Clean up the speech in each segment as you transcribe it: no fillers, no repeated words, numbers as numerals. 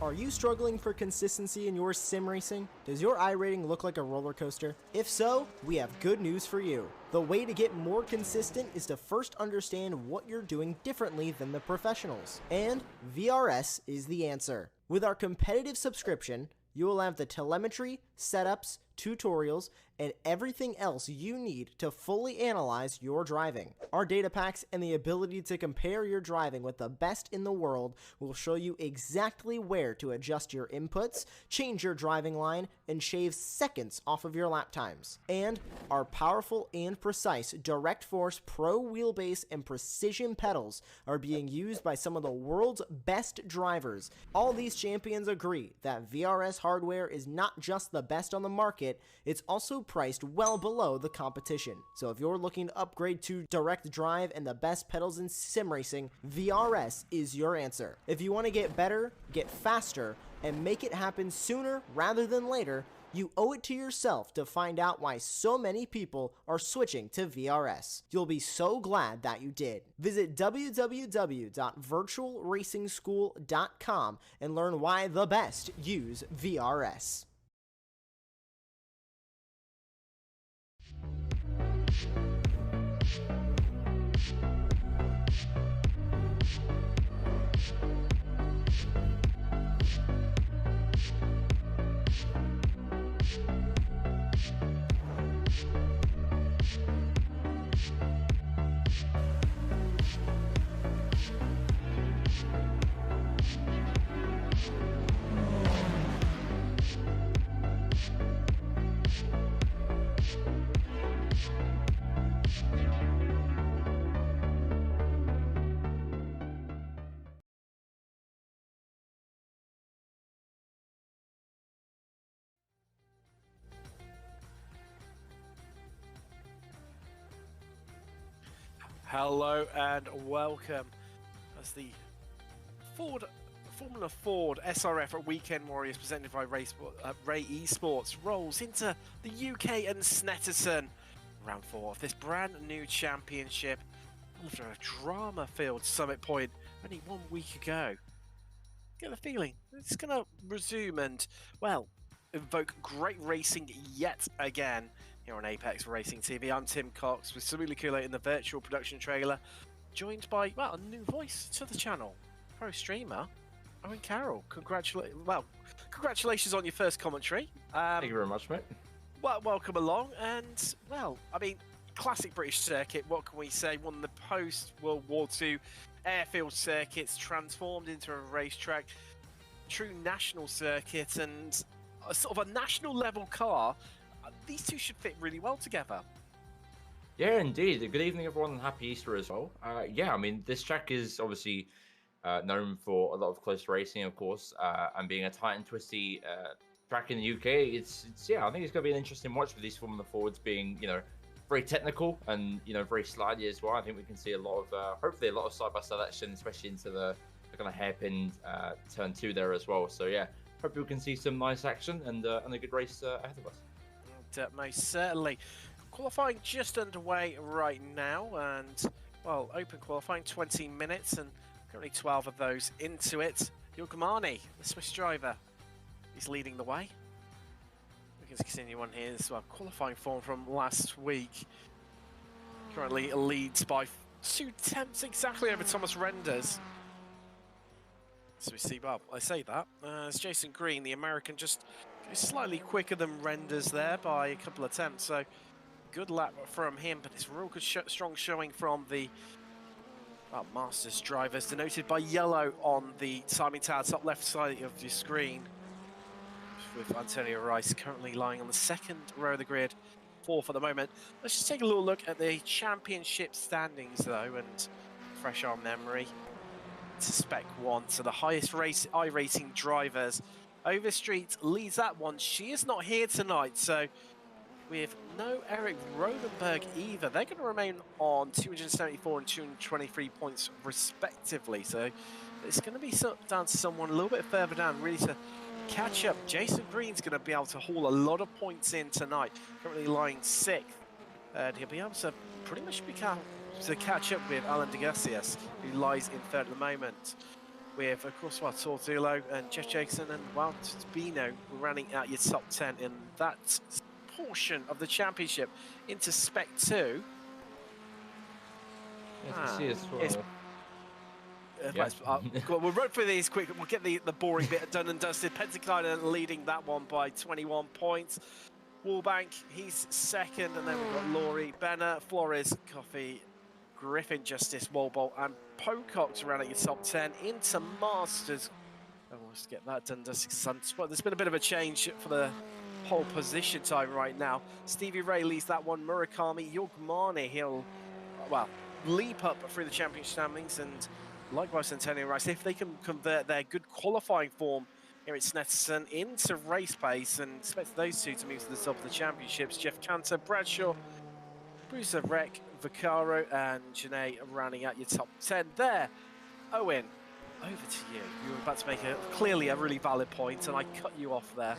Are you struggling for consistency in your sim racing? Does your iRating look like a roller coaster? If so, we have good news for you. The way to get more consistent is to first understand what you're doing differently than the professionals. And VRS is the answer. With our competitive subscription, you will have the telemetry, setups, tutorials, and everything else you need to fully analyze your driving. Our data packs and the ability to compare your driving with the best in the world will show you exactly where to adjust your inputs, change your driving line, and shave seconds off of your lap times. And our powerful and precise Direct Force Pro wheelbase and precision pedals are being used by some of the world's best drivers. All these champions agree that VRS hardware is not just the best on the market, it's also priced well below the competition. So if you're looking to upgrade to direct drive and the best pedals in sim racing, VRS is your answer. If you want to get better, get faster, and make it happen sooner rather than later, you owe it to yourself to find out why so many people are switching to VRS. You'll be so glad that you did. Visit www.virtualracingschool.com and learn why the best use VRS. Hello and welcome as the Formula Ford SRF Weekend Warriors presented by Ray Esports rolls into the UK and Snetterton round 4 of this brand new championship after a drama-filled summit point only 1 week ago. Get the feeling it's going to resume and, well, invoke great racing yet again. Here on Apex Racing TV, I'm Tim Cox with Samuli Kule in the virtual production trailer, joined by, well, a new voice to the channel, pro streamer, Owen Carroll. Congratulations on your first commentary. Thank you very much, mate. Well, welcome along, and, well, I mean, classic British circuit, what can we say? One of the post-World War II airfield circuits transformed into a racetrack, true national circuit, and a sort of a national level car. These two should fit really well together. Yeah, indeed. Good evening, everyone, and happy Easter as well. Yeah, I mean, this track is obviously known for a lot of close racing, of course, and being a tight and twisty track in the UK. It's yeah, I think it's going to be an interesting watch for these Formula Fords being, very technical and, very slidey as well. I think we can see a lot of, hopefully a lot of side-by-side action, especially into the kind of hairpin turn 2 there as well. So yeah, hopefully we can see some nice action and a good race ahead of us. Most certainly. Qualifying just underway right now, and, well, open qualifying 20 minutes, and currently 12 of those into it. Yogamani, the Swiss driver, is leading the way. We can continue on here as well. Qualifying form from last week. Currently leads by 2 tenths exactly over Thomas Renders. So we see, well, I say that, as Jason Green, the American, just slightly quicker than Renders there by a couple of attempts, so good lap from him, but it's a real good strong showing from the Masters drivers, denoted by yellow on the timing tower top left side of your screen, with Antonio Rice currently lying on the second row of the grid, 4th at the moment. Let's just take a little look at the championship standings though, and fresh our memory to Spec 1, so the highest iRacing drivers. Overstreet leads that one. She is not here tonight, so we have no Eric Rodenberg either. They're going to remain on 274 and 223 points respectively, so it's going to be down to someone a little bit further down, really, to catch up. Jason Green's going to be able to haul a lot of points in tonight, currently lying 6th, and he'll be able to pretty much to catch up with Alan de Garcias, who lies in 3rd at the moment. with, of course, well, Torzulo and Jeff Jacobson and Wild Bino running out your top 10 in that portion of the championship into Spec 2. Yeah, to see as well. We'll run through these quick. We'll get the boring bit done and dusted. Pentacliner leading that one by 21 points. Wallbank, he's second, and then we've got Laurie, Benner, Flores, Coffee, Griffin, Justice, Walbolt, and Pocock to round out your top 10 into Masters. I want to get that done, dusted Sunspot. There's been a bit of a change for the whole position time right now. Stevie Ray leads that one. Murakami, Yogmani, he'll, well, leap up through the championship standings, and likewise Antonio Rice, if they can convert their good qualifying form here at Snetterton into race pace, and expect those two to move to the top of the championships. Jeff Cantor, Bradshaw, Bruce Rec, Vaccaro, and Janae rounding out your top 10 there. Owen, over to you. You were about to make clearly a really valid point, and I cut you off there.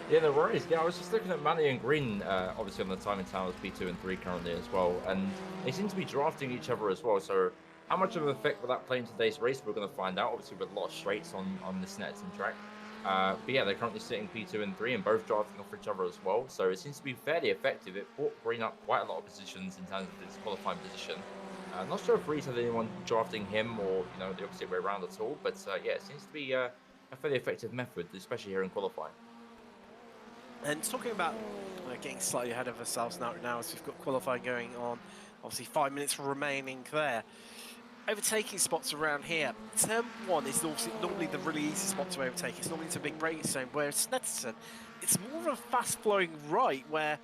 Yeah, no worries. Yeah, I was just looking at Manny and Green, obviously on the timing towers P2 and 3 currently as well, and they seem to be drafting each other as well. So how much of an effect will that play in today's race? We're going to find out, obviously, with a lot of straights on this Snetterton track. But yeah, they're currently sitting P2 and 3 and both drafting off each other as well. So it seems to be fairly effective. It brought Green up quite a lot of positions in terms of his qualifying position. Not sure if Reese had anyone drafting him or, you know, the opposite way around at all. But yeah, it seems to be a fairly effective method, especially here in qualifying. And talking about getting slightly ahead of ourselves now as we've got qualifying going on, obviously 5 minutes remaining there. Overtaking spots around here. Turn 1 is also normally the really easy spot to overtake. It's normally a big braking zone, whereas Snetterton, it's more of a fast-flowing right where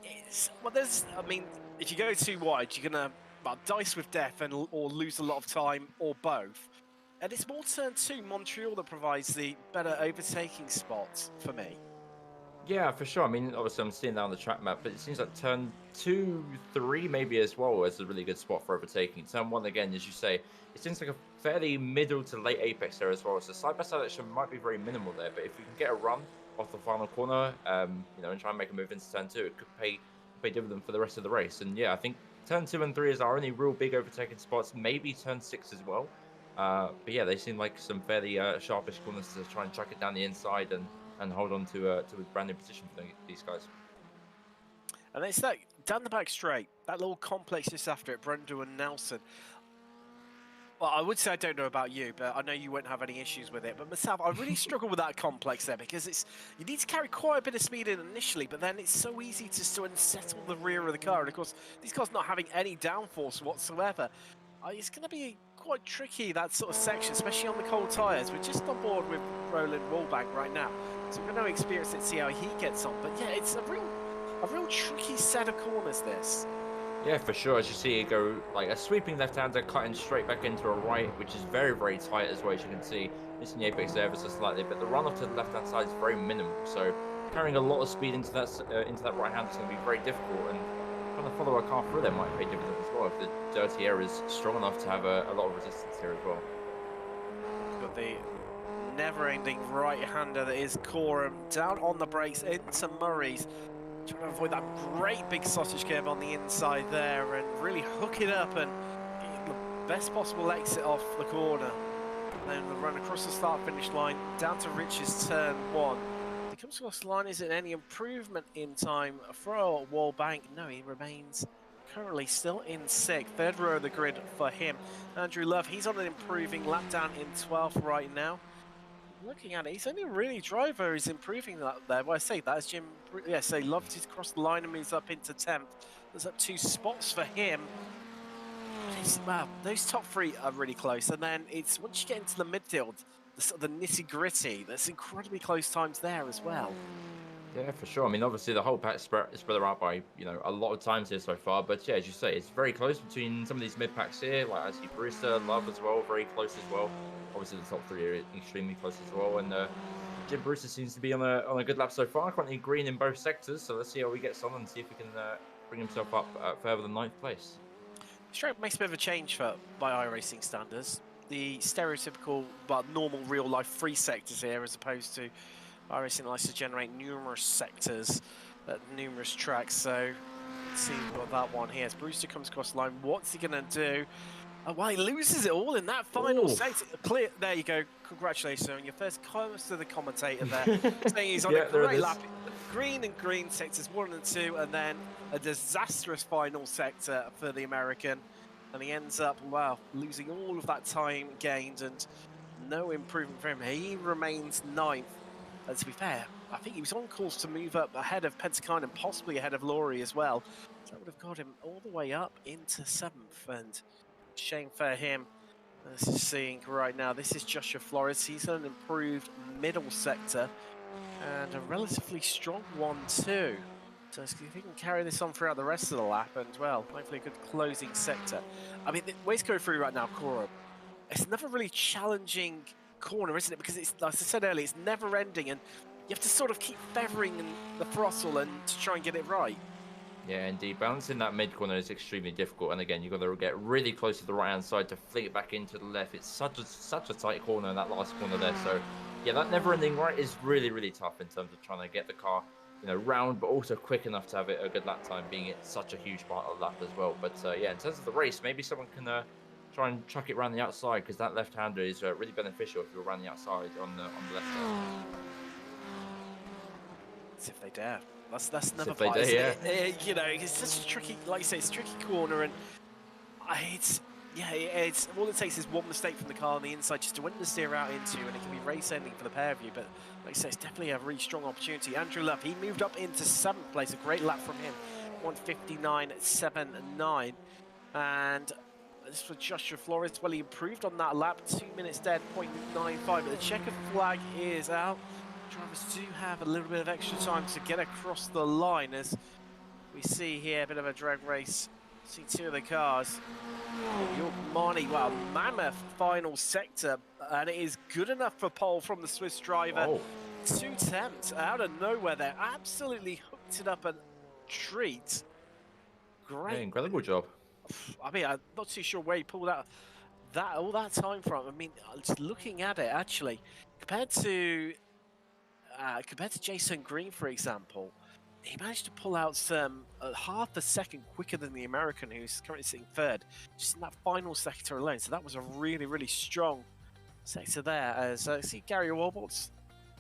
it's, well, there's, I mean, if you go too wide, you're going to dice with death or lose a lot of time, or both. And it's more turn 2, Montreal, that provides the better overtaking spots for me. Yeah, for sure. I mean, obviously I'm seeing that on the track map, but it seems like turn 2, 3 maybe as well is a really good spot for overtaking. Turn 1, again, as you say, it seems like a fairly middle to late apex there as well. So side-by-side action might be very minimal there, but if we can get a run off the final corner, you know, and try and make a move into turn 2, it could pay dividend for the rest of the race. And yeah, I think turn 2 and 3 is our only real big overtaking spots, maybe turn 6 as well. But yeah, they seem like some fairly sharpish corners to try and chuck it down the inside and hold on to a brand new position for these guys. And it's that down the back straight, that little complex just after it, Brendo and Nelson. Well, I would say I don't know about you, but I know you won't have any issues with it. But myself, I really struggle with that complex there, because you need to carry quite a bit of speed in initially, but then it's so easy to unsettle the rear of the car. And of course, these cars not having any downforce whatsoever. It's going to be quite tricky, that sort of section, especially on the cold tyres. We're just on board with Roland Wallbank right now, so we're going to experience it, see how he gets on. But yeah, it's a real tricky set of corners, this. Yeah, for sure. As you see it go, like a sweeping left-hander cutting straight back into a right, which is very, very tight as well, as you can see. Missing the apex there ever so slightly, but the run off to the left-hand side is very minimal. So carrying a lot of speed into that right hand is going to be very difficult, and trying to follow a car through there might pay dividends as well if the dirty air is strong enough to have a lot of resistance here as well. Got the never-ending right-hander that is Coram down on the brakes into Murray's. Trying to avoid that great big sausage curve on the inside there and really hook it up and get the best possible exit off the corner. And then the run across the start-finish line down to Rich's turn 1. If he comes across the line, is it any improvement in time for Wallbank? No, he remains currently still in 6th. 3rd row of the grid for him. Andrew Love, he's on an improving lap down in 12th right now. Looking at it, he's only really driver who's improving that there. Well, I say that as Jim, yeah, so Love to cross the line and moves up into 10th. There's up 2 spots for him. Wow, those top 3 are really close. And then it's once you get into the midfield, the sort of the nitty-gritty, there's incredibly close times there as well. Yeah, for sure. I mean, obviously the whole pack spread out by, you know, a lot of times here so far. But yeah, as you say, it's very close between some of these mid packs here. Like I see Brewster, Love as well, very close as well. Obviously the top 3 are extremely close as well. And Jim Brewster seems to be on a good lap so far. Currently green in both sectors. So let's see how he gets on and see if he can bring himself up further than 9th place. Stroke makes a bit of a change by iRacing standards. The stereotypical but normal real life 3 sectors here, as opposed to iRacing likes to generate numerous sectors at numerous tracks. So let's see what that one here. As Brewster comes across the line, what's he going to do? Oh, well, he loses it all in that final Oof. sector. Clear. There you go. Congratulations on your first comments to the commentator there, saying he's on Yeah, a there it great is. lap. Green and green sectors 1 and 2, and then a disastrous final sector for the American. And he ends up, wow, losing all of that time gained and no improvement for him. He remains 9th. And to be fair, I think he was on course to move up ahead of Pentakine and possibly ahead of Laurie as well. So that would have got him all the way up into 7th. And shame for him. This is seeing right now, this is Joshua Flores. He's an improved middle sector and a relatively strong one too. So if he can carry this on throughout the rest of the lap and, well, hopefully a good closing sector. I mean, the way to go through right now, Cora, it's another really challenging corner, isn't it? Because it's, like I said earlier, it's never ending and you have to sort of keep feathering the throttle and to try and get it right. Yeah, indeed. Balancing that mid corner is extremely difficult, and again, you've got to get really close to the right hand side to flick it back into the left. It's such a tight corner in that last corner there. So, yeah, that never-ending right is really, really tough in terms of trying to get the car, round, but also quick enough to have it a good lap time, being it such a huge part of the lap as well. But yeah, in terms of the race, maybe someone can try and chuck it around the outside, because that left-hander is really beneficial if you're around the outside on the left side. As if they dare. That's another if they part, dare, isn't yeah. it? It's such a tricky, like you say, it's a tricky corner, and it's all it takes is one mistake from the car on the inside just to understeer out into, and it can be race ending for the pair of you. But like I say, it's definitely a really strong opportunity. Andrew Love, he moved up into 7th place, a great lap from him, 1:59.79, and this for Joshua Flores. Well, he improved on that lap, 2 minutes dead, 0.95. But the checkered flag is out. Drivers do have a little bit of extra time to get across the line, as we see here a bit of a drag race. See 2 of the cars. York Marnie, wow, mammoth final sector, and it is good enough for pole from the Swiss driver. Whoa. 2 tenths out of nowhere there, absolutely hooked it up a treat. Great. Yeah, incredible job. I mean, I'm not too sure where he pulled out all that time from. I mean, just looking at it, actually, compared to Jason Green, for example, he managed to pull out some half a second quicker than the American, who's currently sitting 3rd, just in that final sector alone. So that was a really, really strong sector there. As I see Gary Warbolt's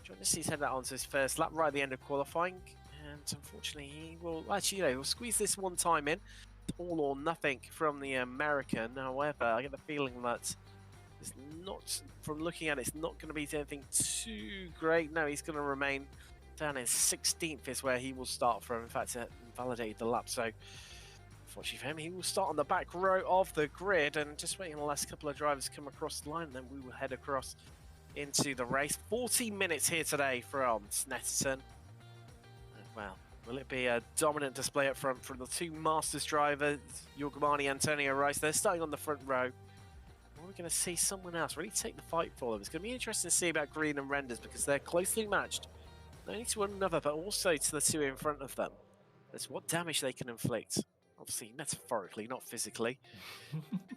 trying to see he's headed out onto his first lap right at the end of qualifying, and unfortunately he will actually, he'll squeeze this one time in. All or nothing from the American. However, I get the feeling that it's not, from looking at it, it's not going to be anything too great. No, he's going to remain down in 16th is where he will start from. In fact, it invalidated the lap. So, unfortunately for him, he will start on the back row of the grid and just waiting the last couple of drivers to come across the line. And then we will head across into the race. 40 minutes here today from Snetterton. Well, will it be a dominant display up front from the 2 Masters drivers, Yorgamani, Antonio Rice? They're starting on the front row. We're going to see someone else really take the fight for them. It's going to be interesting to see about Green and Renders, because they're closely matched, not only to one another, but also to the 2 in front of them. That's what damage they can inflict. Obviously, metaphorically, not physically.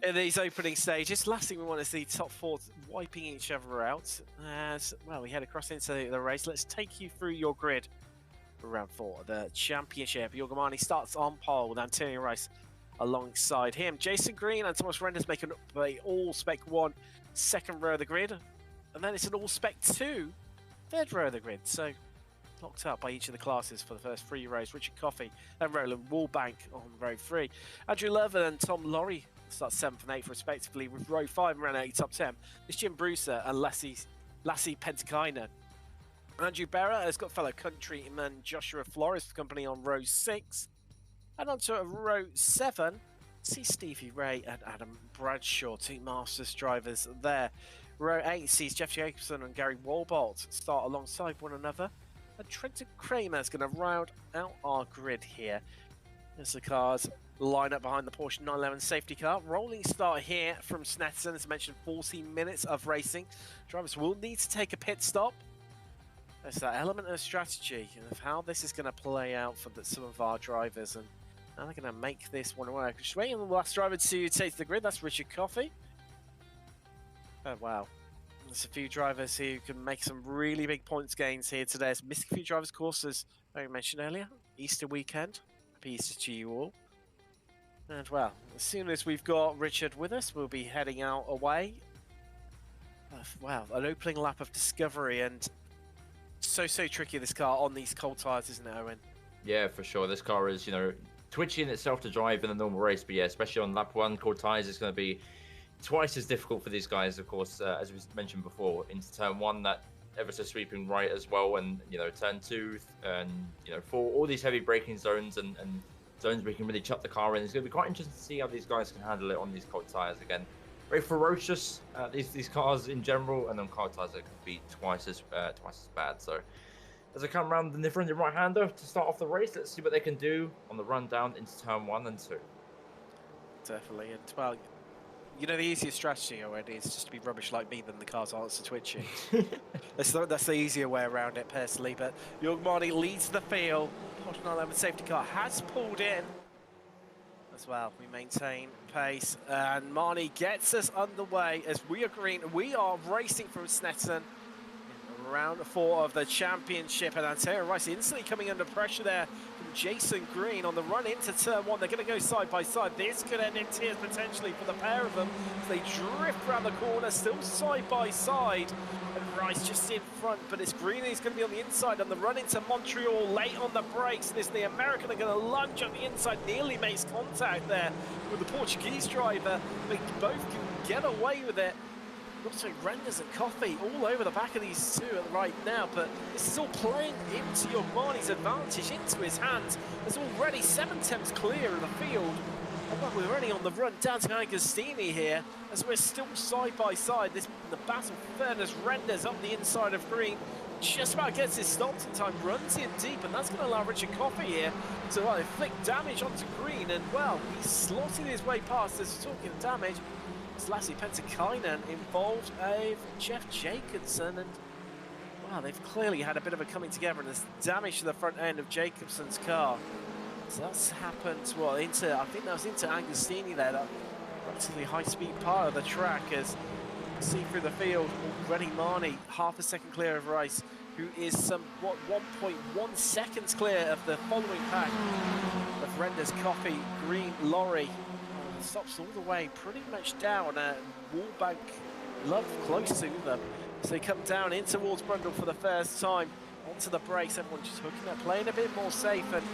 In these opening stages, last thing we want is the top 4 wiping each other out. As well, we head across into the race. Let's take you through your grid for round 4. The championship. Yorgamani starts on pole with Antonio Rice alongside him. Jason Green and Thomas Renders make an all-spec 1 second row of the grid. And then it's an all-spec 2 third row of the grid. So locked up by each of the classes for the first 3 rows. Richard Coffey and Roland Wallbank on row 3. Andrew Lover and Tom Laurie start 7th and 8th respectively, with row 5 and round 8 top 10. It's Jim Brewster and Lassie Pentakainen. Andrew Berra has got fellow countryman Joshua Flores for company on row 6. And on to row 7, see Stevie Ray and Adam Bradshaw, 2 Masters drivers there. Row 8 sees Jeff Jacobson and Gary Warbolt start alongside one another. And Trenton Kramer is going to round out our grid here as the cars line up behind the Porsche 911 safety car. Rolling start here from Snetterton. As mentioned, 40 minutes of racing. Drivers will need to take a pit stop. There's that element of strategy of how this is going to play out for some of our drivers, and how they're going to make this one work. Just waiting on the last driver to take the grid. That's Richard Coffey. Oh, wow. There's a few drivers who can make some really big points gains here today. It's missing a few drivers' courses, I mentioned earlier. Easter weekend. Happy Easter to you all. And well, as soon as we've got Richard with us, we'll be heading out away. Wow, an opening lap of discovery, and so tricky this car on these cold tyres, isn't it, Owen? Yeah, for sure. This car is, twitchy in itself to drive in a normal race, but yeah, especially on lap 1, cold tyres, it's going to be twice as difficult for these guys, of course, as we mentioned before, into turn 1, that ever so sweeping right as well, and, turn 2, and, 4, all these heavy braking zones and zones where you can really chuck the car in. It's going to be quite interesting to see how these guys can handle it on these cold tyres again. Very ferocious, these cars in general, and on cold tyres they can be twice as bad. So as I come around the friendly right-hander to start off the race, let's see what they can do on the run down into turn 1 and 2. Definitely, and well, the easiest strategy already is just to be rubbish like me, then the cars aren't so twitchy. That's the easier way around it, personally. But Jorg Marni leads the field. Porsche 911 safety car has pulled in as well. We maintain pace, and Marni gets us underway as we are green. We are racing from Snetterton in round 4 of the championship, and Antonio Rice instantly coming under pressure there from Jason Green on the run into turn 1. They're going to go side by side. This could end in tears potentially for the pair of them as they drift around the corner, still side by side. And Rice just in front, but it's Green who's going to be on the inside on the run into Montreal, late on the brakes. This the American are going to lunge on the inside, nearly makes contact there with the Portuguese driver. They both can get away with it. Also, Renders and Coffee all over the back of these two right now, but this is all playing into Jorg Marni's advantage, into his hands. There's already 7 temps clear of the field. And well, we're only on the run down to Agostini here, as we're still side by side. The battle furnace Renders up the inside of Green. Just about gets his stopped in time, runs in deep, and that's going to allow Richard Coffey here to inflict damage onto Green. And well, he's slotted his way past. As we're talking damage, Lassie Pentakainen involved Jeff Jacobson, and wow, they've clearly had a bit of a coming together, and there's damage to the front end of Jacobson's car. So that's happened, well, I think that was into Agostini there, that relatively high-speed part of the track, as you see through the field, already Marni half a second clear of Rice, who is 1.1 seconds clear of the following pack of Renders, Coffey, Green, Laurie. Stops all the way pretty much down Wallbank, Love close to them as they come down in towards Brundle for the first time. Onto the brakes, everyone just hooking up, playing a bit more safe. And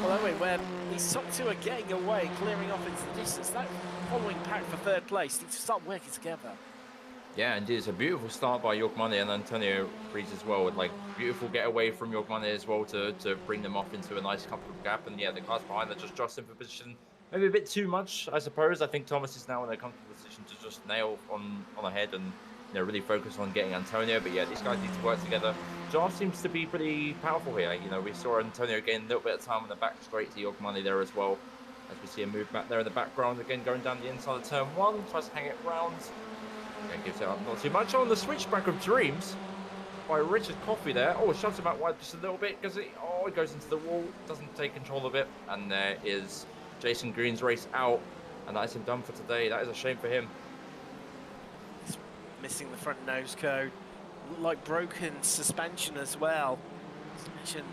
well, anyway, where these top two are getting away, clearing off into the distance, that following pack for 3rd place need to start working together. Yeah, indeed, it's a beautiful start by Jorg Marni and Antonio Rees as well, with like beautiful getaway from Jorg Marni as well to bring them off into a nice comfortable gap. And yeah, the cars behind are just jostling for position. Maybe a bit too much, I suppose. I think Thomas is now in a comfortable position to just nail on ahead and really focus on getting Antonio. But yeah, these guys need to work together. Draft seems to be pretty powerful here. We saw Antonio gain a little bit of time on the back straight to Jorg Marni there as well. As we see a move back there in the background, again going down the inside of turn 1, tries to hang it round. Again, gives it up not too much. On the switchback of Dreams by Richard Coffey there. Oh, shoves him out wide just a little bit because it goes into the wall, doesn't take control of it, and there is Jason Green's race out, and that is him done for today. That is a shame for him. He's missing the front nose cone, like broken suspension as well. Suspension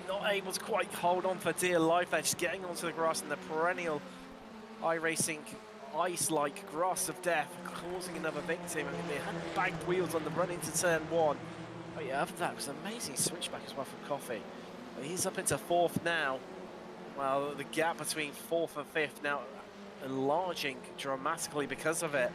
not able to quite hold on for dear life. They're just getting onto the grass in the perennial iRacing ice-like grass of death, causing another victim. I mean, they had bagged wheels on the run into turn 1. Oh yeah, after that was an amazing switchback as well from Coffey. But he's up into 4th now. Well, the gap between 4th and 5th now enlarging dramatically because of it.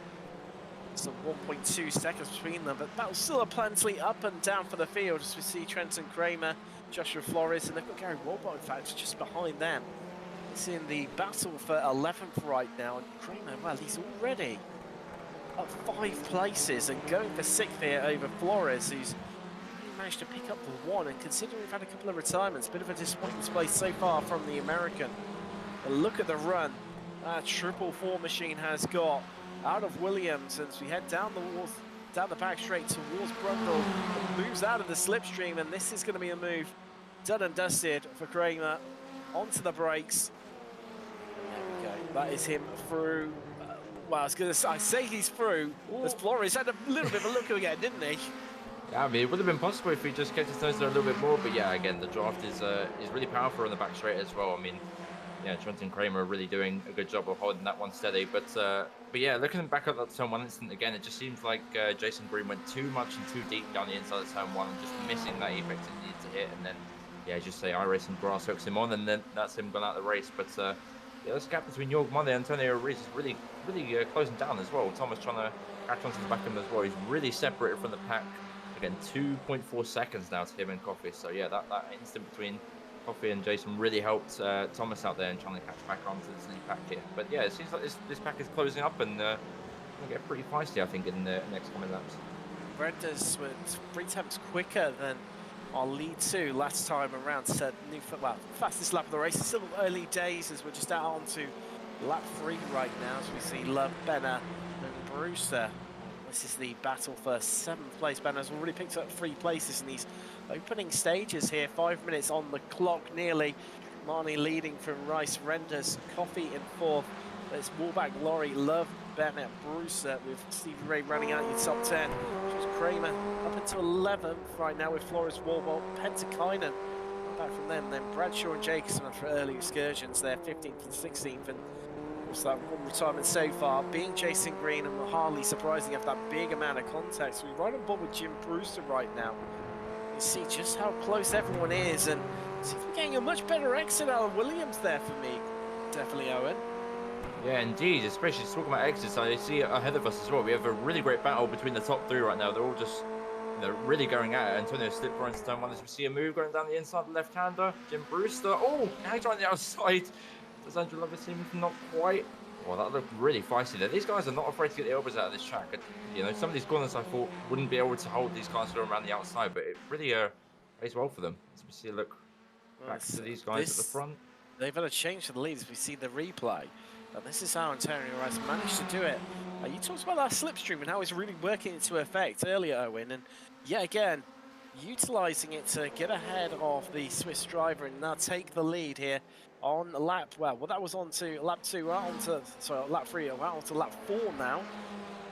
So 1.2 seconds between them, but battle's still plenty up and down for the field as we see Trenton Kramer, Joshua Flores, and they've got Gary Walbot, in fact, just behind them. It's in the battle for 11th right now, and Kramer, well, he's already up 5 places and going for 6th here over Flores, who's managed to pick up the 1, and considering we've had a couple of retirements, a bit of a disappointing display so far from the American. But look at the run that 444 machine has got out of Williams as we head down the back straight towards Brundle. Moves out of the slipstream, and this is going to be a move done and dusted for Kramer. Onto the brakes. There we go. That is him through. Well, I say he's through. As Flores had a little bit of a look again, didn't he? Yeah, I mean, it would have been possible if he just kept his nose there a little bit more. But yeah, again, the draft is really powerful on the back straight as well. I mean, yeah, Trenton Kramer really doing a good job of holding that one steady. But yeah, looking back at that turn one incident again, it just seems like Jason Green went too much and too deep down the inside of turn one and just missing that apex it needed to hit. And then, yeah, as you say, iRacing grass hooks him on, and then that's him gone out of the race. But yeah, this gap between Jorg Monday and Antonio Rees is really closing down as well. Thomas trying to catch onto the back of him as well. He's really separated from the pack. Again, 2.4 seconds now to him and Coffee. So yeah, that instant between Coffee and Jason really helped Thomas out there and trying to catch back onto this new pack here. But yeah, it seems like this pack is closing up and going to get pretty feisty, I think, in the next coming laps. Renders were 3 tenths quicker than our lead 2 last time around. Set new fastest lap of the race. It's still early days as we're just out onto lap 3 right now. As we see Love, Benner, and Brewster. This is the battle for 7th place. Benner has already picked up 3 places in these opening stages here. 5 minutes on the clock nearly. Marnie leading from Rice, Renders, Coffee in 4th. It's Warback, Laurie, Love, Bennett, Brewster with Stevie Ray running out your top 10. Which is Kramer up into 11th right now with Flores, Warbolt, Pentakainen. Back from them, then Bradshaw and Jacobson for early excursions there, 15th and 16th. And what's that one retirement so far? Being Jason Green and Harley surprising after that big amount of contact. So we're right on board with Jim Brewster right now. You see just how close everyone is, and seems to be getting a much better exit out of Williams there for me. Definitely, Owen. Yeah, indeed, especially talking about exits, I see ahead of us as well. We have a really great battle between the top 3 right now. They're all just, really going at it. Antonio slipped right into turn 1 as we see a move going down the inside, the left-hander. Jim Brewster, oh, now he's on the outside. Does Andrew Lovett seem not quite? Well, that looked really feisty there. These guys are not afraid to get the elbows out of this track. Some of these corners I thought wouldn't be able to hold these guys going around the outside, but it really plays well for them. As we see a look back to these guys at the front. They've had a change to the lead as we see the replay. And this is how Antonio Rice managed to do it. You talked about that slipstream and how it's really working into effect earlier, Owen. And yeah, again, utilising it to get ahead of the Swiss driver and now take the lead here on lap, well, that was on to lap 2, lap 3, on to lap 4 now.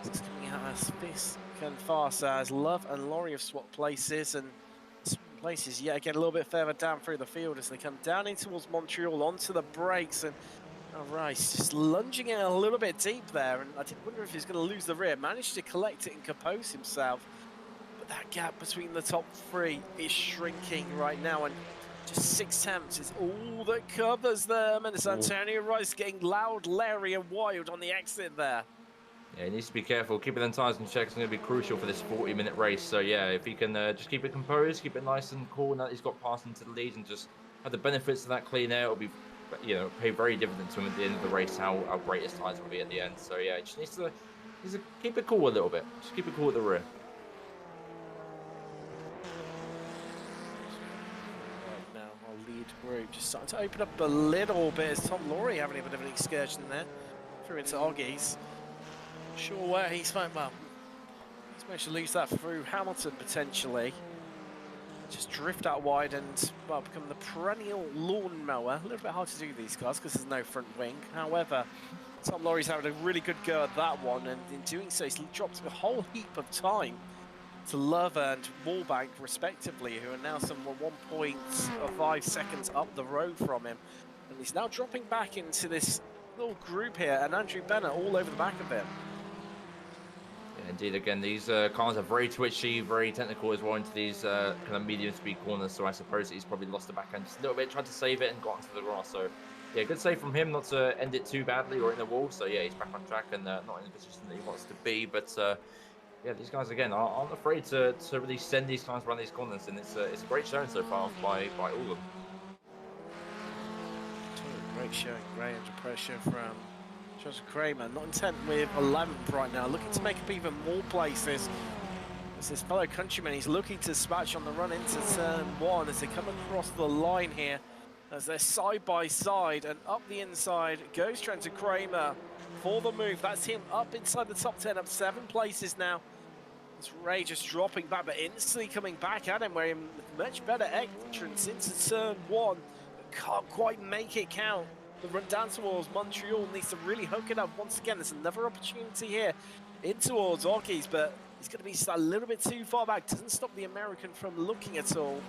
It's coming out as fast and fast as Love and Laurie have swapped places and places yet again a little bit further down through the field as they come down in towards Montreal onto the brakes. And Rice just lunging in a little bit deep there, and I did wonder if he's going to lose the rear. Managed to collect it and compose himself, but that gap between the top 3 is shrinking right now, and just 6 tenths is all that covers them. And it's Antonio Rice getting loud, Larry, and wild on the exit there. Yeah, he needs to be careful. Keeping them tires in check is going to be crucial for this 40-minute race. So yeah, if he can just keep it composed, keep it nice and cool, now that he's got past into the lead and just have the benefits of that clean air, it'll be, pay very dividend to him at the end of the race. How great his tires will be at the end. So yeah, he just needs to keep it cool a little bit. Just keep it cool at the rear. Right now, our lead group just starting to open up a little bit. As Tom Laurie having a bit of an excursion there through into Oggies. Sure where he's managed to lose that through Hamilton potentially. Just drift out wide and become the perennial lawnmower. A little bit hard to do these cars because there's no front wing. However, Tom Laurie's having a really good go at that one, and in doing so, he's dropped a whole heap of time to Love and Wallbank respectively, who are now some 1.5 seconds up the road from him. And he's now dropping back into this little group here, and Andrew Bennett all over the back of him. Indeed, again, these cars are very twitchy, very technical as well into these kind of medium speed corners, so I suppose he's probably lost the back end just a little bit, tried to save it and got onto the grass. So yeah, good save from him not to end it too badly or in the wall. So yeah, he's back on track and not in the position that he wants to be. But yeah, these guys again aren't afraid to really send these cars around these corners, and it's a great showing so far by all of them. Great showing, great under pressure from Joseph Kramer, not intent with 11th right now, looking to make up even more places. As his fellow countryman, he's looking to smash on the run into turn 1 as they come across the line here, as they're side by side, and up the inside goes Trenton Kramer for the move. That's him up inside the top 10, up 7 places now. It's Ray just dropping back, but instantly coming back at him, where he much better entrance into turn 1, but can't quite make it count. The run down towards Montreal needs to really hook it up once again. There's another opportunity here in towards Oggies, but he's going to be a little bit too far back. Doesn't stop the American from looking at all.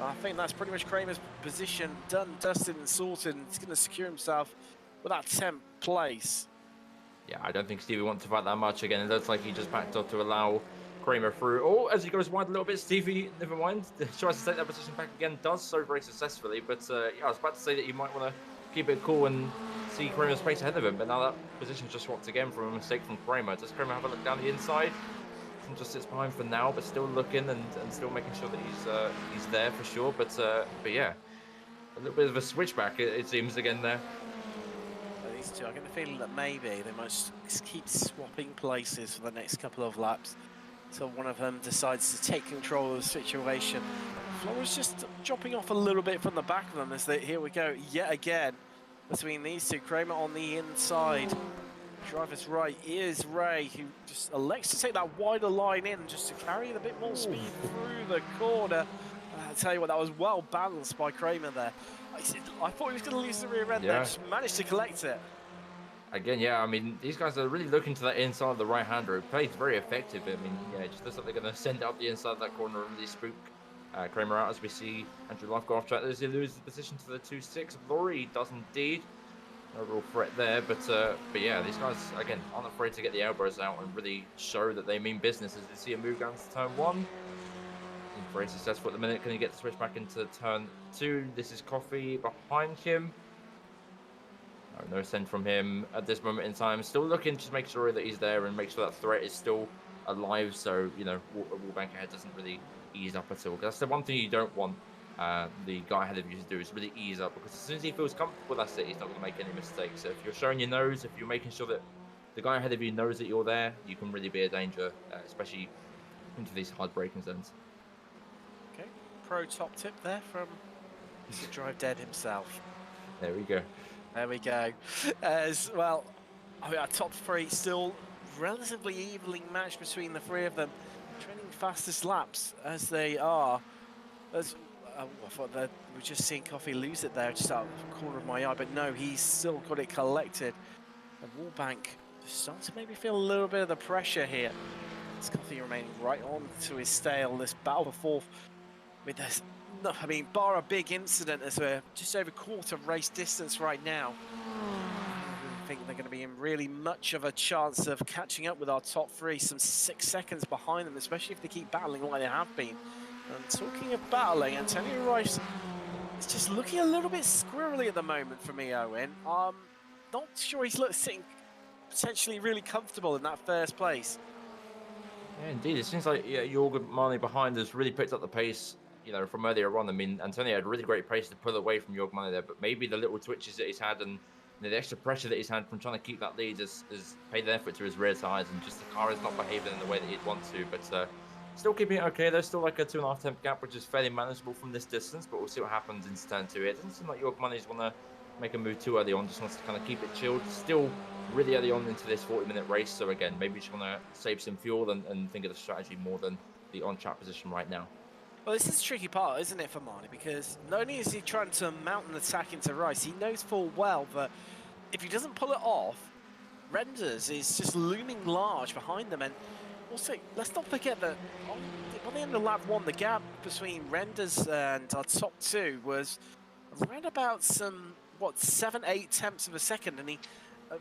I think that's pretty much Kramer's position done, dusted and sorted. And he's going to secure himself with that 10th place. Yeah, I don't think Stevie wants to fight that much. Again, it looks like he just backed off to allow Kramer through. Oh, as he goes wide a little bit, Stevie, never mind, tries to take that position back again, does so very successfully. But yeah, I was about to say that you might want to keep it cool and see Kramer's pace ahead of him, but now that position's just swapped again from a mistake from Kramer. Does Kramer have a look down the inside? And just sits behind for now, but still looking and still making sure that he's there for sure. But yeah, a little bit of a switchback it seems again there. These two, I get the feeling that maybe they might just keep swapping places for the next couple of laps until one of them decides to take control of the situation. Flora's just dropping off a little bit from the back of them as here we go yet again between these two. Kramer on the inside. Driver's right is Ray, who just elects to take that wider line in just to carry a bit more speed through the corner. I'll tell you what, that was well balanced by Kramer there. I thought he was going to lose the rear end there, just managed to collect it. Again, yeah, I mean, these guys are really looking to that inside of the right-hander. It plays very effective. I mean, yeah, it just looks like they're going to send up the inside of that corner and really spook Kramer out as we see Andrew Life go off track. Does he lose the position to the 2.6? Laurie does indeed. No real threat there, but yeah, these guys, again, aren't afraid to get the elbows out and really show that they mean business as we see a move down to turn 1. Very successful at the minute. Can he get the switch back into turn 2? This is Coffee behind him. No send from him at this moment in time. Still looking to make sure that he's there and make sure that threat is still alive. So, you know, Wallbank ahead doesn't really ease up at all. That's the one thing you don't want the guy ahead of you to do, is really ease up, because as soon as he feels comfortable, that's it. He's not going to make any mistakes. So if you're showing your nose, if you're making sure that the guy ahead of you knows that you're there, you can really be a danger, especially into these hard braking zones. Okay, pro top tip there from Mr. Drive Dead himself. There we go. There we go. As well, our top 3 still relatively evenly matched between the 3 of them, training fastest laps as they are. As I thought that we were just seeing Coffee lose it there just out of the corner of my eye, but no, he's still got it collected. And Wallbank just starting to maybe feel a little bit of the pressure here. As Coffee remaining right on to his tail, this battle for fourth with this. No, I mean, bar a big incident as we're just over quarter race distance right now. I think they're going to be in really much of a chance of catching up with our top 3, some 6 seconds behind them, especially if they keep battling like they have been. And talking of battling, Antonio Rice is just looking a little bit squirrely at the moment for me, Owen. Not sure he's sitting potentially really comfortable in that first place. Yeah, indeed. It seems like Jorgen Marley behind has really picked up the pace, you know, from earlier on. I mean, Antonio had really great pace to pull away from Jorgen Marley there, but maybe the little twitches that he's had and the extra pressure that he's had from trying to keep that lead has paid the effort to his rear tyres, and just the car is not behaving in the way that he'd want to. But still keeping it okay. There's still like a 2.5 temp gap, which is fairly manageable from this distance, but we'll see what happens in turn 2. It doesn't seem like Jorgen Marley's want to make a move too early on, just wants to kind of keep it chilled. Still really early on into this 40-minute race, so again, maybe just want to save some fuel and think of the strategy more than the on-track position right now. Well, this is a tricky part, isn't it, for Marley? Because not only is he trying to mount an attack into Rice, he knows full well that if he doesn't pull it off, Renders is just looming large behind them. And also, let's not forget that by the end of lap 1, the gap between Renders and our top 2 was around about some, 7-8 tenths of a second, and he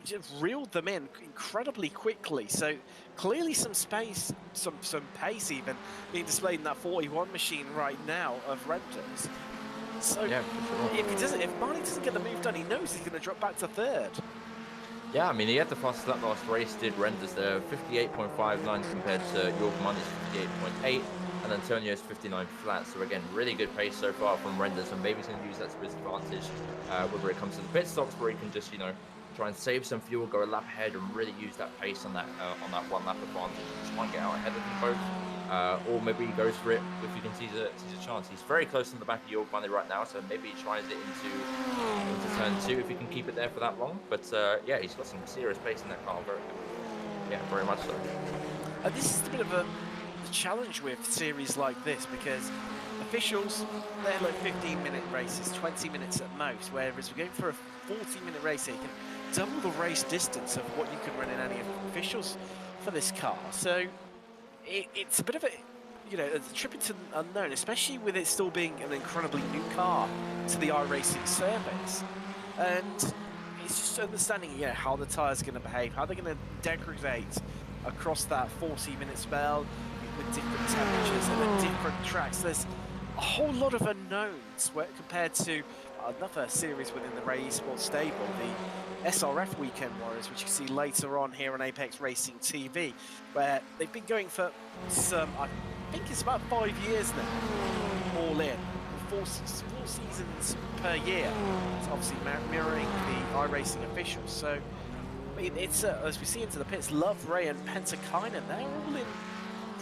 just reeled them in incredibly quickly. So clearly some space, some pace even being displayed in that 41 machine right now of Renders. So yeah, for sure. if Marley doesn't get the move done, he knows he's going to drop back to 3rd. Yeah, I mean, he had the fastest lap last race, did Renders there, 58.59 compared to Jorgen Marley's 58.8, and Antonio's 59 flat. So again, really good pace so far from Renders, and maybe he's going to use that to his advantage, whether it comes to the pit stops, where he can just, you know, try and save some fuel, go a lap ahead, and really use that pace on that 1 lap advantage, and try and get out ahead of them both. Or maybe he goes for it if he can see the chance. He's very close on the back of Jorgen Marley right now, so maybe he tries it into turn 2 if he can keep it there for that long. But yeah, he's got some serious pace in that car. Very much so. This is a bit of a challenge with series like this, because officials, they're like 15-minute races, 20 minutes at most, whereas we're going for a 40-minute race here. You can double the race distance of what you can run in any officials for this car. So it's a bit of a you know, a trip into the unknown, especially with it still being an incredibly new car to the iRacing service. And it's just understanding, you know, how the tyres are going to behave, how they're going to degrade across that 40-minute spell with different temperatures and at different tracks. There's a whole lot of unknowns compared to another series within the Ray Esports stable, the SRF Weekend Warriors, which you see later on here on Apex Racing TV, where they've been going for some, I think it's about 5 years now, all in, four seasons per year. It's obviously mirroring the iRacing officials. So, I mean, it's as we see into the pits, Love, Ray, and Pentakainen, they're all in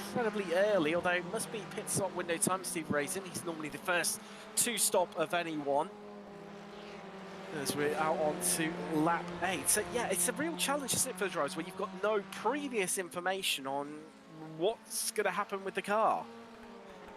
incredibly early, although it must be pit stop window time. Steve Rayson, he's normally the first to stop of anyone. As we're out on to lap 8. So yeah, it's a real challenge, isn't it, for the drivers, where you've got no previous information on what's going to happen with the car.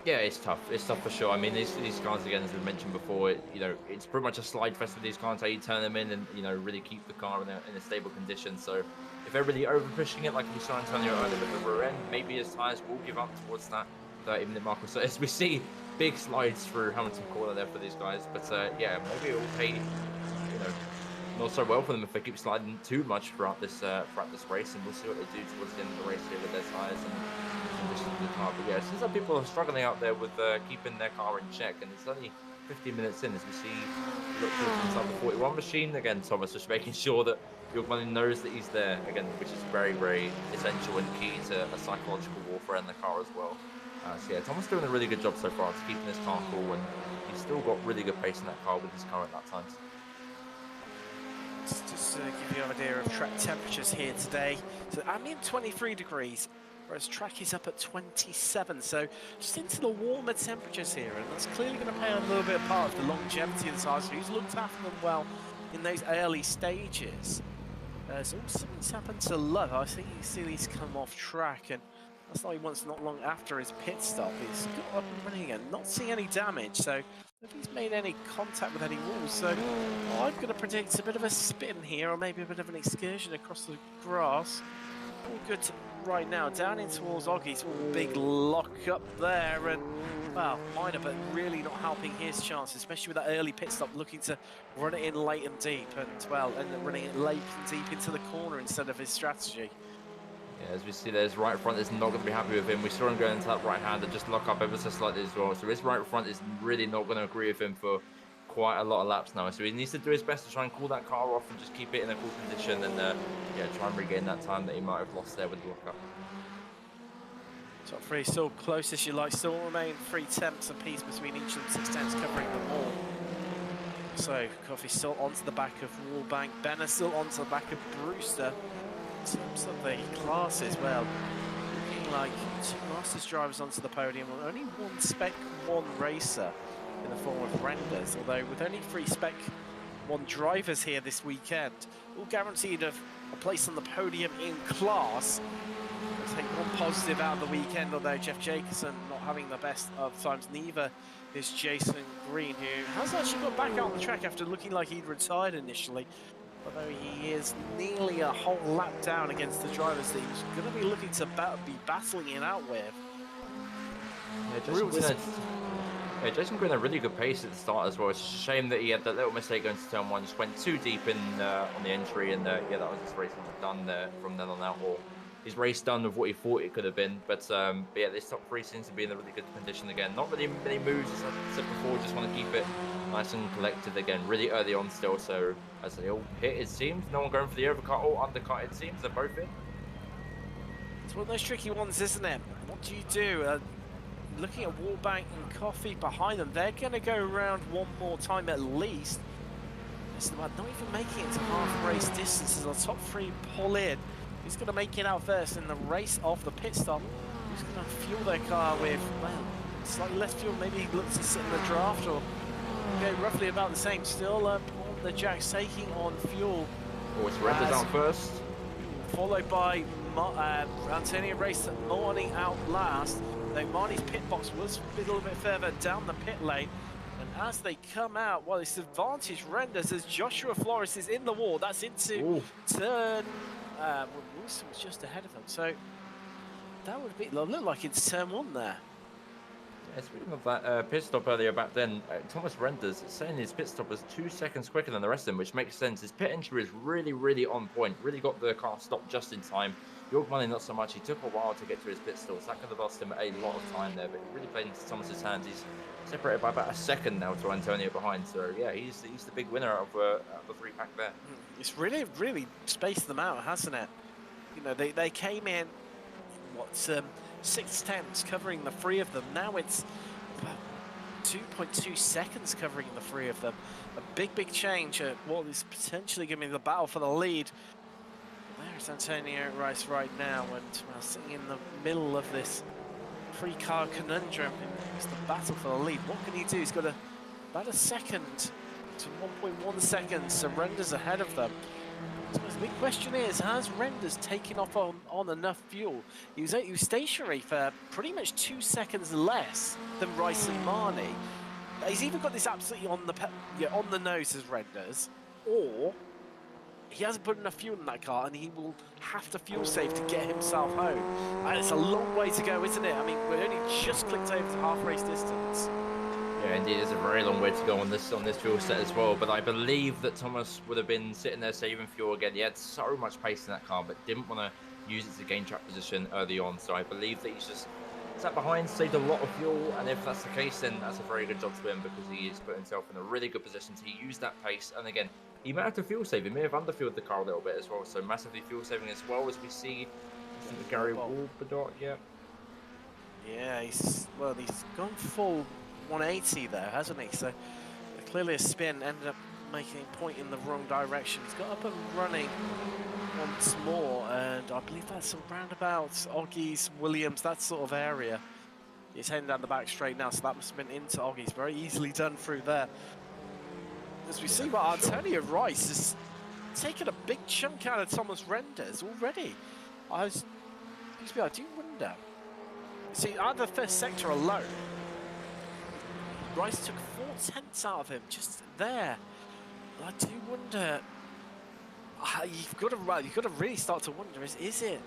Yeah, it's tough. It's tough for sure. I mean, these cars, again, as we mentioned before, you know, it's pretty much a slide fest with these cars, how you turn them in and, you know, really keep the car in a stable condition. So if they're really over pushing it, like we saw Antonio earlier with the rear end, maybe his tyres will give up towards that 30-minute mark or so. As we see big slides through Hamilton Corner there for these guys. But yeah, maybe it will pay, you know, not so well for them if they keep sliding too much throughout this race, and we'll see what they do towards the end of the race here with their tyres and conditions of the car. But yeah, it seems like people are struggling out there with keeping their car in check, and it's only 15 minutes in as we see look inside the 41 machine again. Thomas just making sure that your money knows that he's there again, which is very, very essential and key to a psychological warfare in the car as well. So yeah, Thomas doing a really good job so far to keeping his car cool, and he's still got really good pace in that car with his car at that time. Just to give you an idea of track temperatures here today, so I'm in 23 degrees, whereas track is up at 27, so just into the warmer temperatures here, and that's clearly going to play a little bit of part of the longevity of the tyres, who's looked after them well in those early stages. So something's happened to Love. I think you see these come off track, and that's like once not long after his pit stop, he's got up and running again, not seeing any damage, so if he's made any contact with any walls. So I'm going to predict a bit of a spin here, or maybe a bit of an excursion across the grass. All good right now, down in towards Oggie's, big lock up there, and well, minor, but really not helping his chance, especially with that early pit stop, looking to run it in late and deep, and well, end up running it late and deep into the corner instead of his strategy. Yeah, as we see there's right front is not going to be happy with him. We saw him go into that right hand and just lock up ever so slightly as well. So his right front is really not going to agree with him for quite a lot of laps now. So he needs to do his best to try and cool that car off and just keep it in a cool condition, and yeah, try and regain that time that he might have lost there with the lock up. Top three still close as you like, still remain 3 tenths apiece between each of them, 6 tenths covering them all. So Coffey still onto the back of Wallbank, Benner still onto the back of Brewster. In terms of the classes, well, looking like 2 Masters drivers onto the podium, and only 1 Spec 1 racer in the form of Renders, although with only 3 Spec 1 drivers here this weekend, all guaranteed of a place on the podium in class. Let's take one positive out of the weekend, although Jeff Jacobson not having the best of times, neither is Jason Green, who has actually got back out on the track after looking like he'd retired initially. Although he is nearly a whole lap down against the drivers that he was going to be looking to be battling it out with. Yeah, Jason Green had a really good pace at the start as well. It's just a shame that he had that little mistake going to turn 1, just went too deep in on the entry, and yeah, that was his race done from then on out. Or his race done with what he thought it could have been. But yeah, this top 3 seems to be in a really good condition again. Not really many moves, as I said before, just want to keep it nice and collected again, really early on still. So as they all hit, it seems, no one going for the overcut or undercut, it seems, they're both in. It's one of those tricky ones, isn't it? What do you do? Looking at Wallbank and Coffey behind them, they're going to go around one more time at least. It's not even making it to half race distance as the top 3 pull in. Who's going to make it out first in the race off the pit stop? Who's going to fuel their car with, well, slightly less fuel? Maybe he looks to sit in the draft, or go roughly about the same. Still on the jacks, taking on fuel. Oh, it's Renders out first. Followed by Antonio Race Marnie out last. Though Marnie's pit box was a little bit further down the pit lane. And as they come out, well, it's advantage Renders as Joshua Flores is in the wall. That's into turn... Wilson was just ahead of them. So that would be... look like it's turn 1 there. Yeah, speaking of that pit stop earlier back then, Thomas Renders saying his pit stop was 2 seconds quicker than the rest of them, which makes sense. His pit entry is really, really on point. Really got the car stopped just in time. York not so much. He took a while to get to his pit stop, so that could have lost him a lot of time there. But he really played into Thomas's hands. He's separated by about a second now to Antonio behind. So yeah, he's the big winner out of the 3-pack there. It's really, really spaced them out, hasn't it? You know, they came in, what, 6/10 covering the 3 of them. Now it's about 2.2 seconds covering the 3 of them. A big change at what is potentially going to be the battle for the lead. There's Antonio Rice right now, and well, sitting in the middle of this 3-car conundrum. It's the battle for the lead. What can he do? He's got about a second to 1.1 seconds, so Renders ahead of them. So the big question is, has Renders taken off on enough fuel? He was stationary for pretty much 2 seconds less than Rice and Marnie. He's either got this absolutely on the nose as Renders, or he hasn't put enough fuel in that car, and he will have to fuel save to get himself home. And it's a long way to go, isn't it? I mean, we're only just clicked over to half race distance. Yeah, indeed, it's a very long way to go on this fuel set as well. But I believe that Thomas would have been sitting there saving fuel again. He had so much pace in that car, but didn't want to use it to gain track position early on. So I believe that he's just sat behind, saved a lot of fuel, and if that's the case, then that's a very good job to him, because he has put himself in a really good position to use that pace. And again, he may have to fuel save. He may have underfueled the car a little bit as well. So massively fuel saving as well, as we see Gary Wolberdot. Yeah, he's gone full 180 there, hasn't he? So clearly a spin ended up making a point in the wrong direction. He's got up and running once more, and I believe that's around about Oggies, Williams, that sort of area. He's heading down the back straight now, so that must have been into Oggies. Very easily done through there. As we see, what Antonio Rice has taken a big chunk out of Thomas Renders already. I do wonder. See, out of the first sector alone, Rice took 4/10 out of him just there. I do wonder. You've got to really start to wonder: is it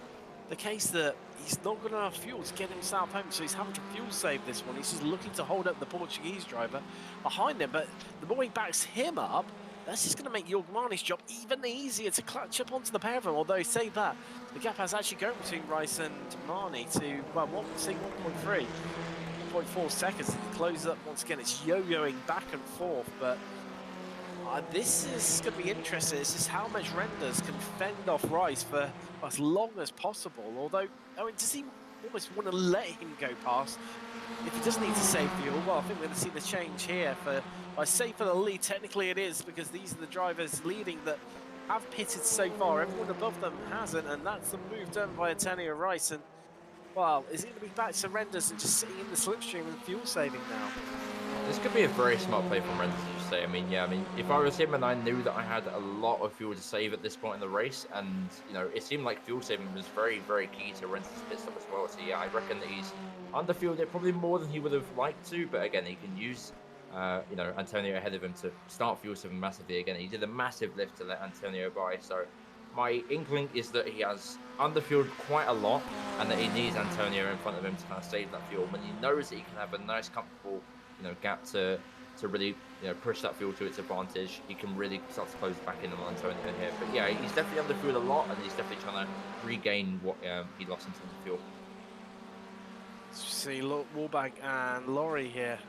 the case that he's not got enough fuel to get himself home, so he's having to fuel save this one? He's just looking to hold up the Portuguese driver behind him, but the more he backs him up, that's just going to make Jorgmani's job even easier to clutch up onto the pair of them. Although, say that, the gap has actually gone between Rice and Marnie to, well, 1.3, 1.4 seconds. It closes up once again. It's yo-yoing back and forth, but this is going to be interesting. This is how much Renders can fend off Rice for as long as possible. Although, I mean, does he almost want to let him go past? If he doesn't need to save fuel, well, I think we're going to see the change here. I say for the lead, technically it is, because these are the drivers leading that have pitted so far. Everyone above them hasn't, and that's the move done by Antonio Rice. And, well, is it going to be back to Renders and just sitting in the slipstream and fuel saving now? This could be a very smart play from Renders, as you say. I mean, if I was him and I knew that I had a lot of fuel to save at this point in the race, and, you know, it seemed like fuel saving was very, very key to Renders' pit stop as well. So, yeah, I reckon that he's underfueled it probably more than he would have liked to, but again, he can use, you know, Antonio ahead of him to start fuel saving massively again. He did a massive lift to let Antonio by, so my inkling is that he has underfueled quite a lot, and that he needs Antonio in front of him to kind of save that fuel. When he knows that he can have a nice, comfortable, you know, gap to really, you know, push that fuel to its advantage, he can really start to close back in on Antonio here. But yeah, he's definitely underfueled a lot, and he's definitely trying to regain what he lost in terms of fuel. See, look, Warbank and Laurie here,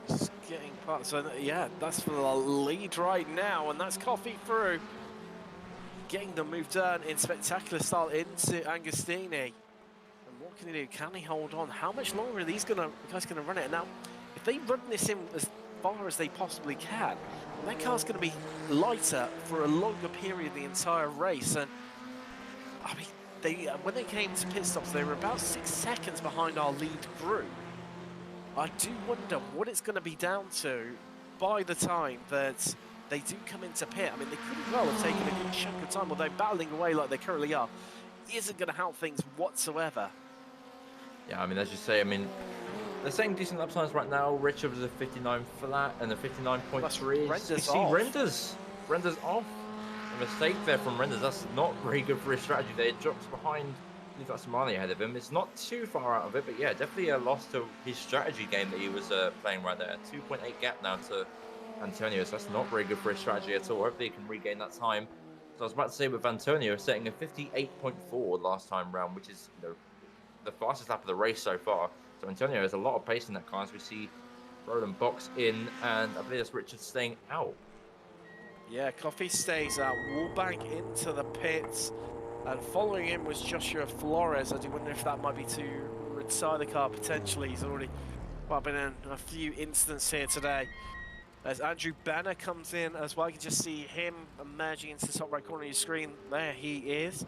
just getting part. So yeah, that's for the lead right now, and that's Coffee through, getting the move done in spectacular style into Agostini. And what can he do? Can he hold on? How much longer are these guys gonna run it? Now, if they run this in as far as they possibly can, that car's going to be lighter for a longer period the entire race. And I mean, when they came to pit stops, they were about 6 seconds behind our lead group. I do wonder what it's going to be down to by the time that they do come into pit. I mean, they could well have taken a good chunk of time, although battling away like they currently are isn't going to help things whatsoever. Yeah, I mean, as you say, I mean, they're saying decent lap times right now. Richard was a 59 flat and a 59.3. You see Renders off. A mistake there from Renders. That's not very good for his strategy. They dropped behind He's got Somali ahead of him. It's not too far out of it, but yeah, definitely a loss to his strategy game that he was playing right there. 2.8 gap now to Antonio, so that's not very good for his strategy at all. Hopefully he can regain that time. So I was about to say with Antonio setting a 58.4 last time round, which is the fastest lap of the race so far. So Antonio has a lot of pace in that car as we see Roland box in, and I believe that's Richard staying out. Yeah, Coffee stays out. Wallbank into the pits. And following him was Joshua Flores. I do wonder if that might be to retire the car potentially. He's already been in a few incidents here today. As Andrew Banner comes in as well, you can just see him emerging into the top right corner of your screen. There he is.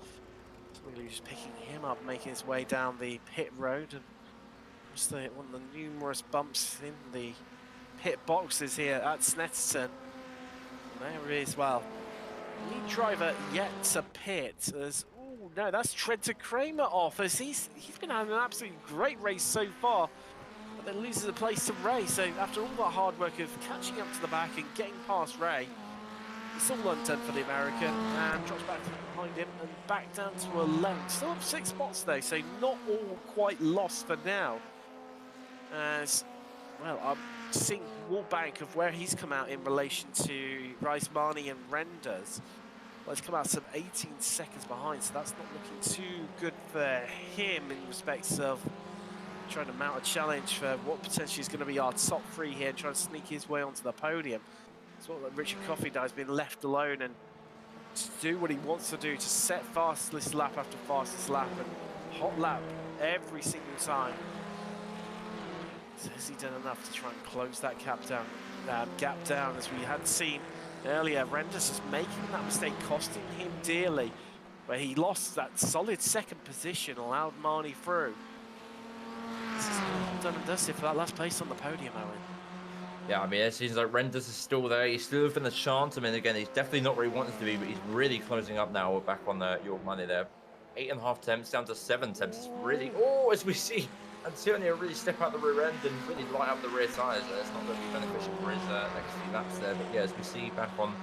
Really just picking him up, making his way down the pit road. And just one of the numerous bumps in the pit boxes here at Snetterton. And there is, well, lead driver yet to pit as, oh no, that's Trenta Kramer off as he's been having an absolutely great race so far, but then loses a place to Ray. So after all that hard work of catching up to the back and getting past Ray, it's all undone for the American and drops back behind him and back down to 11th. Still up 6 spots though, so not all quite lost for now. As well, I'm seeing Wallbank of where he's come out in relation to Rice, Marnie and Renders. Well, he's come out some 18 seconds behind, so that's not looking too good for him in respects of trying to mount a challenge for what potentially is going to be our top 3 here and trying to sneak his way onto the podium. It's what Richard Coffey does, being left alone and to do what he wants to do, to set fastest lap after fastest lap and hot lap every single time. Has he done enough to try and close that gap down as we had seen earlier? Renders is making that mistake, costing him dearly, where he lost that solid second position, allowed Marnie through. This is done and dusted for that last place on the podium, Owen. Yeah, I mean, it seems like Renders is still there. He's still within the chance. I mean, again, he's definitely not where he wants to be, but he's really closing up now. We're back on the York Money there. 8.5 temps down to 7 temps. It's really, as we see Antonio really step out the rear end and really light up the rear tyres. It's not going to be beneficial for his next few laps there. But yeah, as we see back on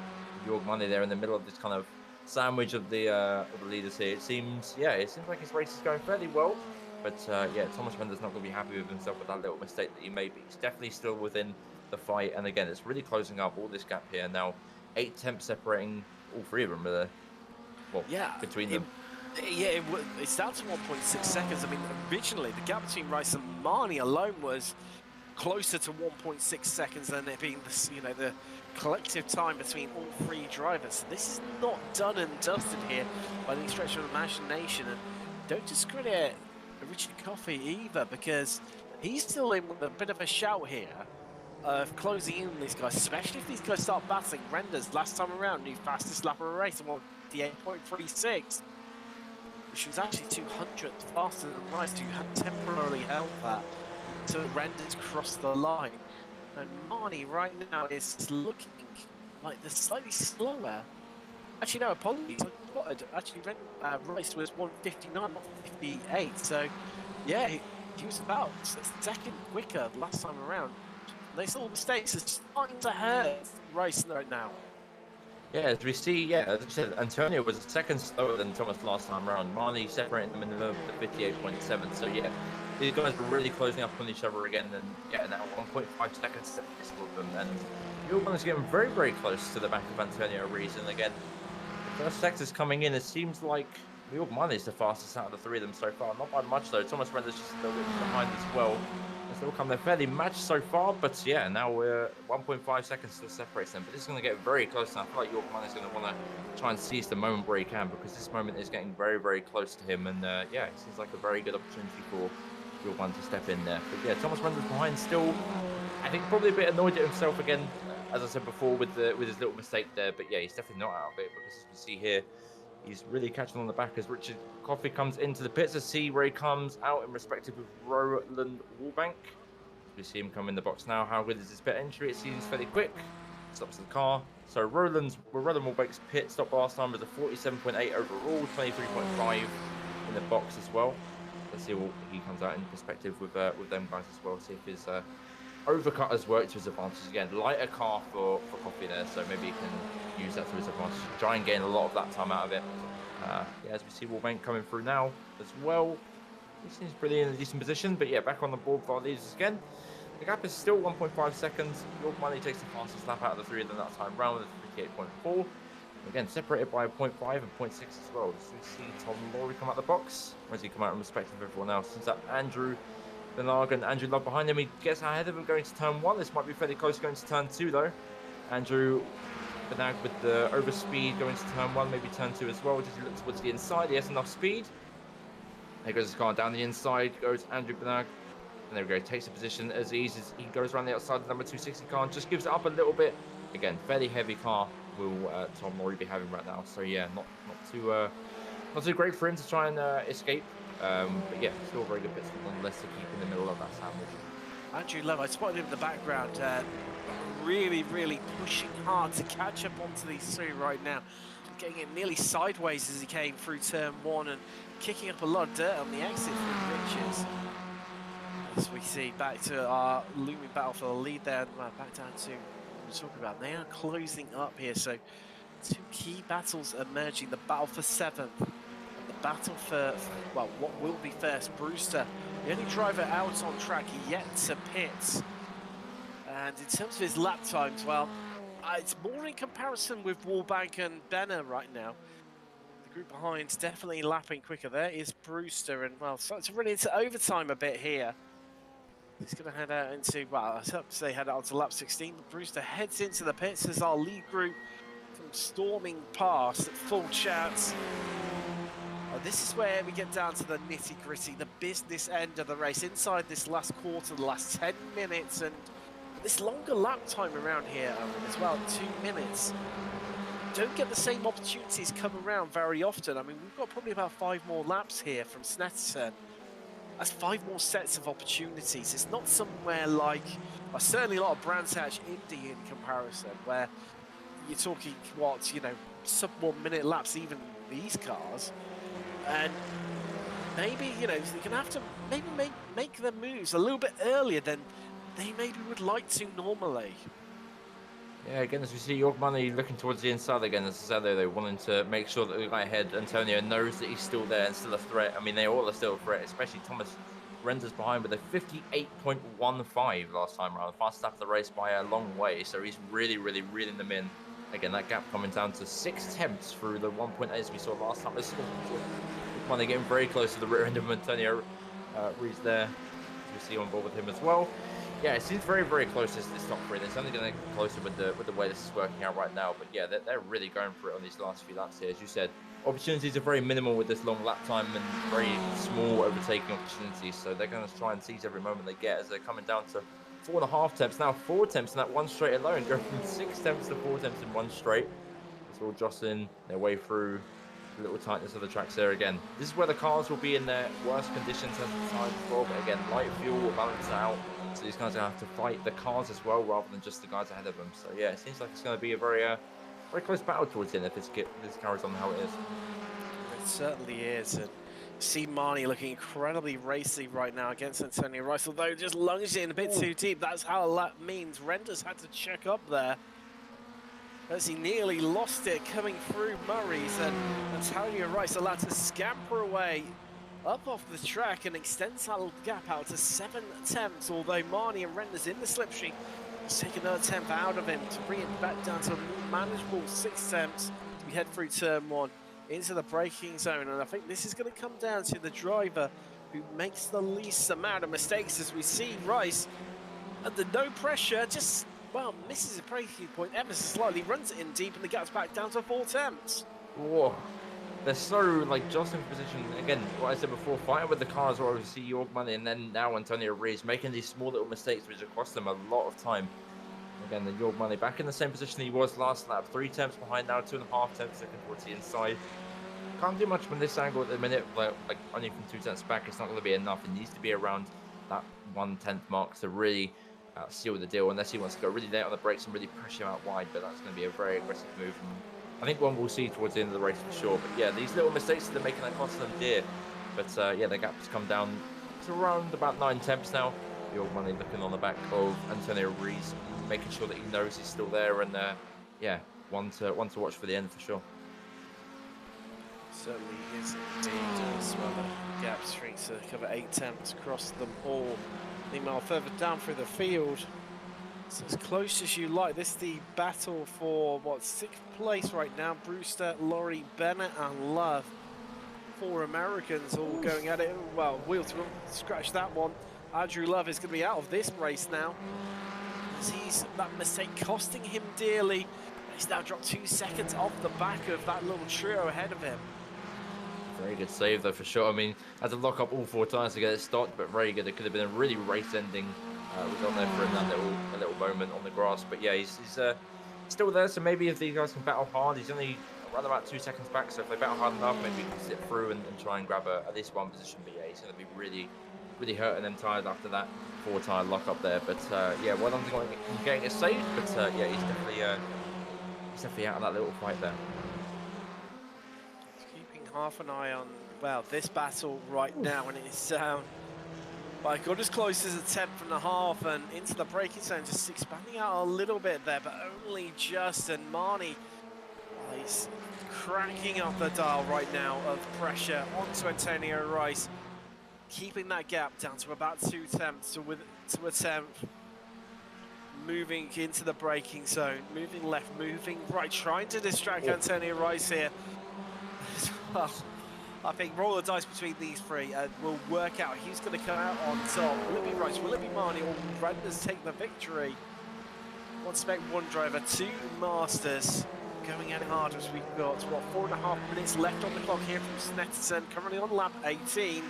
York Money there in the middle of this kind of sandwich of the leaders here, it seems like his race is going fairly well. But yeah, Thomas Render's not going to be happy with himself with that little mistake that he made. But he's definitely still within the fight. And again, it's really closing up all this gap here. Now, 8 temps separating all 3 of them. Between them. Yeah, it's down to 1.6 seconds. I mean, originally the gap between Rice and Marnie alone was closer to 1.6 seconds than it being the collective time between all 3 drivers. So this is not done and dusted here by any stretch of imagination. And don't discredit Richard Coffey either, because he's still in with a bit of a shout here of closing in on these guys, especially if these guys start battling. Renders last time around, new fastest lap of a race, and the 8.36. Which was actually 200th faster than Rice, who had temporarily held that until Renders crossed the line. And Marnie right now is looking like they're slightly slower. Actually, no, apologies. Actually, Rice was 159, not 58. So, yeah, he was about a second quicker last time around. These little mistakes are starting to hurt Rice right now. Yeah, as we see, as I said, Antonio was a second slower than Thomas last time around. Marnie separating them in the 58.7. So yeah, these guys were really closing up on each other again. And yeah, now 1.5 seconds separates them. And York is getting very, very close to the back of Antonio Rees. And again, the first sector's coming in. It seems like York Money is the fastest out of the 3 of them so far. Not by much though. Thomas Render's just a little bit behind as well. They're fairly matched so far, but yeah, now we're 1.5 seconds still separates them. But this is going to get very close, and I feel like York Man is going to want to try and seize the moment where he can, because this moment is getting very, very close to him. And yeah, it seems like a very good opportunity for York Man to step in there. But yeah, Thomas Render's behind still. I think probably a bit annoyed at himself again, as I said before, with his little mistake there. But yeah, he's definitely not out of it, because as we see here, he's really catching on the back as Richard Coffey comes into the pits. As Ray comes out in respective of Roland Wallbank. We see him come in the box now. How good is his pit entry? It seems fairly quick. Stops the car. So Roland Wallbank's pit stop last time was a 47.8 overall, 23.5 in the box as well. Let's see what he comes out in perspective with them guys as well. See if his overcut has worked to his advantage again. Lighter car for Coffey there, so maybe he can use that to his advantage. Try and gain a lot of that time out of it. Yeah, as we see Wallbank coming through now as well. He seems pretty in a decent position, but yeah, back on the board for our leaders again. The gap is still 1.5 seconds. York Money takes the fastest lap out of the three of them that time round with 58.4. Again, separated by 0.5 and 0.6 as well. As we see Tom Laurie come out the box. Where does he come out in respect of everyone else? Since that Andrew Benarg and Andrew Love behind him, he gets ahead of him going to turn 1. This might be fairly close going to turn 2 though. Andrew Benarg with the overspeed going to turn 1, maybe turn 2 as well. Does he look towards the inside? He has enough speed. There goes his car down the inside, goes Andrew Benarg. And there we go, takes a position as easy as he goes around the outside of the number 260 car and just gives it up a little bit. Again, fairly heavy car will Tom Laurie be having right now. So yeah, not too great for him to try and escape. But yeah, still a very good pit stop nonetheless to keep in the middle of that sandwich. Andrew Love, I spotted him in the background, really pushing hard to catch up onto these two right now. Getting it nearly sideways as he came through turn 1 and kicking up a lot of dirt on the exit through Riches. As we see back to our looming battle for the lead there, and back down to what we're talking about. They are closing up here, so two key battles emerging. The battle for 7th and the battle for, well, what will be first. Brewster, the only driver out on track yet to pit. And in terms of his lap times, well, it's more in comparison with Wallbank and Benner right now. The group behind definitely lapping quicker. There is Brewster, and well, so it's really into overtime a bit here. He's going to head out into, well, I was up to say head out to lap 16, but Brewster heads into the pits as our lead group come storming past at full chance. This is where we get down to the nitty-gritty, the business end of the race. Inside this last quarter, the last 10 minutes, and this longer lap time around here as well, 2 minutes. Don't get the same opportunities come around very often. I mean, we've got probably about 5 more laps here from Snetterton. That's 5 more sets of opportunities. It's not somewhere like, well, certainly a lot of Brands Hatch Indy in comparison, where you're talking, what, you know, sub 1 minute laps, even these cars. And maybe, you know, they're going to have to maybe make their moves a little bit earlier than they maybe would like to normally. Yeah, again, as we see York Money looking towards the inside again, as I said, they're wanting to make sure that the guy ahead, Antonio, knows that he's still there and still a threat. I mean, they all are still a threat, especially Thomas Renders behind with a 58.15 last time around. Fastest lap of the race by a long way, so he's really reeling them in. Again, that gap coming down to 6 tenths through the 1.8 as we saw last time. York Money getting very close to the rear end of Antonio Rees there, as we see on board with him as well. Yeah, it seems very close to this top 3. It's only going to get closer with the way this is working out right now. But yeah, they're really going for it on these last few laps here. As you said, opportunities are very minimal with this long lap time and very small overtaking opportunities. So they're going to try and seize every moment they get as they're coming down to 4.5 temps. Now 4 temps in that one straight alone. Go from 6 temps to 4 temps in one straight. It's all jostling their way through the little tightness of the tracks there again. This is where the cars will be in their worst conditions as the time before. But again, light fuel will balance out. So these guys are going to have to fight the cars as well, rather than just the guys ahead of them. So yeah, it seems like it's going to be a very close battle towards the end if this carries on how it is. It certainly is. And see Marnie looking incredibly racy right now against Antonio Rice, although just lunged in a bit too deep. That's how a lap means. Renders had to check up there as he nearly lost it coming through Murray's, and Antonio Rice allowed to scamper away up off the track and extends that gap out to 7 attempts, although Marnie and Renders in the slipstream take another attempt out of him to bring it back down to a more manageable 6 attempts. We head through turn 1 into the braking zone, and I think this is going to come down to the driver who makes the least amount of mistakes, as we see Rice under no pressure just, well, misses a braking point ever so slightly, runs it in deep, and the gap's back down to 4 attempts. Whoa. They're so, like, jostling for position. Again, what I said before, fighting with the cars where obviously York Money and then now Antonio Rees making these small little mistakes which have cost them a lot of time. Again, the York Money back in the same position he was last lap. 3 temps behind now, 2.5 temps looking towards the inside. Can't do much from this angle at the minute, like only from 2 temps back. It's not going to be enough. It needs to be around that 1/10 mark to really seal the deal, unless he wants to go really late on the brakes and really push him out wide. But that's going to be a very aggressive move. And I think one we'll see towards the end of the race for sure. But yeah, these little mistakes that they're making, that cost them dear. But yeah, the gap has come down to around about 9 temps now. York Money looking on the back of Antonio Rees, making sure that he knows he's still there. And yeah, one to watch for the end for sure. Certainly is indeed as well. The gap shrinks to cover 8 tenths across them all. Meanwhile, further down through the field, it's as close as you like. This is the battle for, what, 6th place right now. Brewster, Laurie, Bennett and Love. 4 Americans all going at it. Well, wheel to wheel, scratch that one. Andrew Love is going to be out of this race now. As that mistake costing him dearly. He's now dropped 2 seconds off the back of that little trio ahead of him. Very good save though, for sure. I mean, had to lock up all 4 times to get it stopped, but very good. It could have been a really race-ending result there for him, that little moment on the grass. But yeah, he's still there, so maybe if these guys can battle hard, he's only around about 2 seconds back, so if they battle hard enough, maybe he can sit through and try and grab at least one position. But yeah, he's going to be really hurting them tired after that 4-tire lock up there. But yeah, well done for getting it saved, but yeah, he's definitely out of that little fight there. Keeping half an eye on, well, this battle right now, and it's I got as close as a 10th and a half and into the braking zone, just expanding out a little bit there, but only just. And Marnie, well, he's cranking up the dial right now of pressure onto Antonio Rice, keeping that gap down to about 2 tenths to a tenth. Moving into the braking zone, moving left, moving right, trying to distract Antonio Rice here. Well, I think roll the dice between these 3 and we'll work out who's going to come out on top. Will it be Rice? Will it be Marnie? Or will Renders take the victory? One spec, one driver, 2 masters going at it hard as we've got, what, 4.5 minutes left on the clock here from Snetterton, currently on lap 18.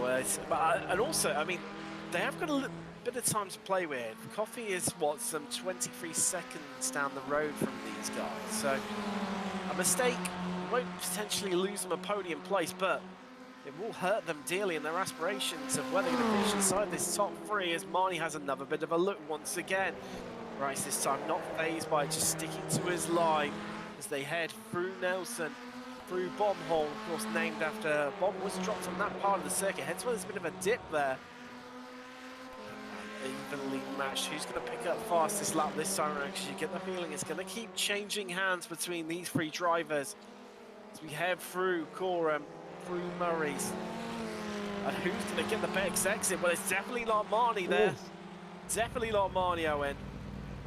Ooh, and also, I mean, they have got a bit of time to play with. Coffee is, what, some 23 seconds down the road from these guys. So a mistake won't potentially lose them a podium place, but it will hurt them dearly in their aspirations of whether they're going to finish inside this top 3, as Marnie has another bit of a look once again. Rice this time not phased by it, just sticking to his line as they head through Nelson, through Bomb Hole, of course named after Bomb was dropped on that part of the circuit, hence why there's a bit of a dip there. Evenly matched. Who's going to pick up fastest lap this time around? Because you get the feeling it's going to keep changing hands between these 3 drivers as we head through Coram, through Murray's. And who's going to get the best exit? Well, it's definitely not Marnie there. Ooh. Definitely not Marnie, Owen.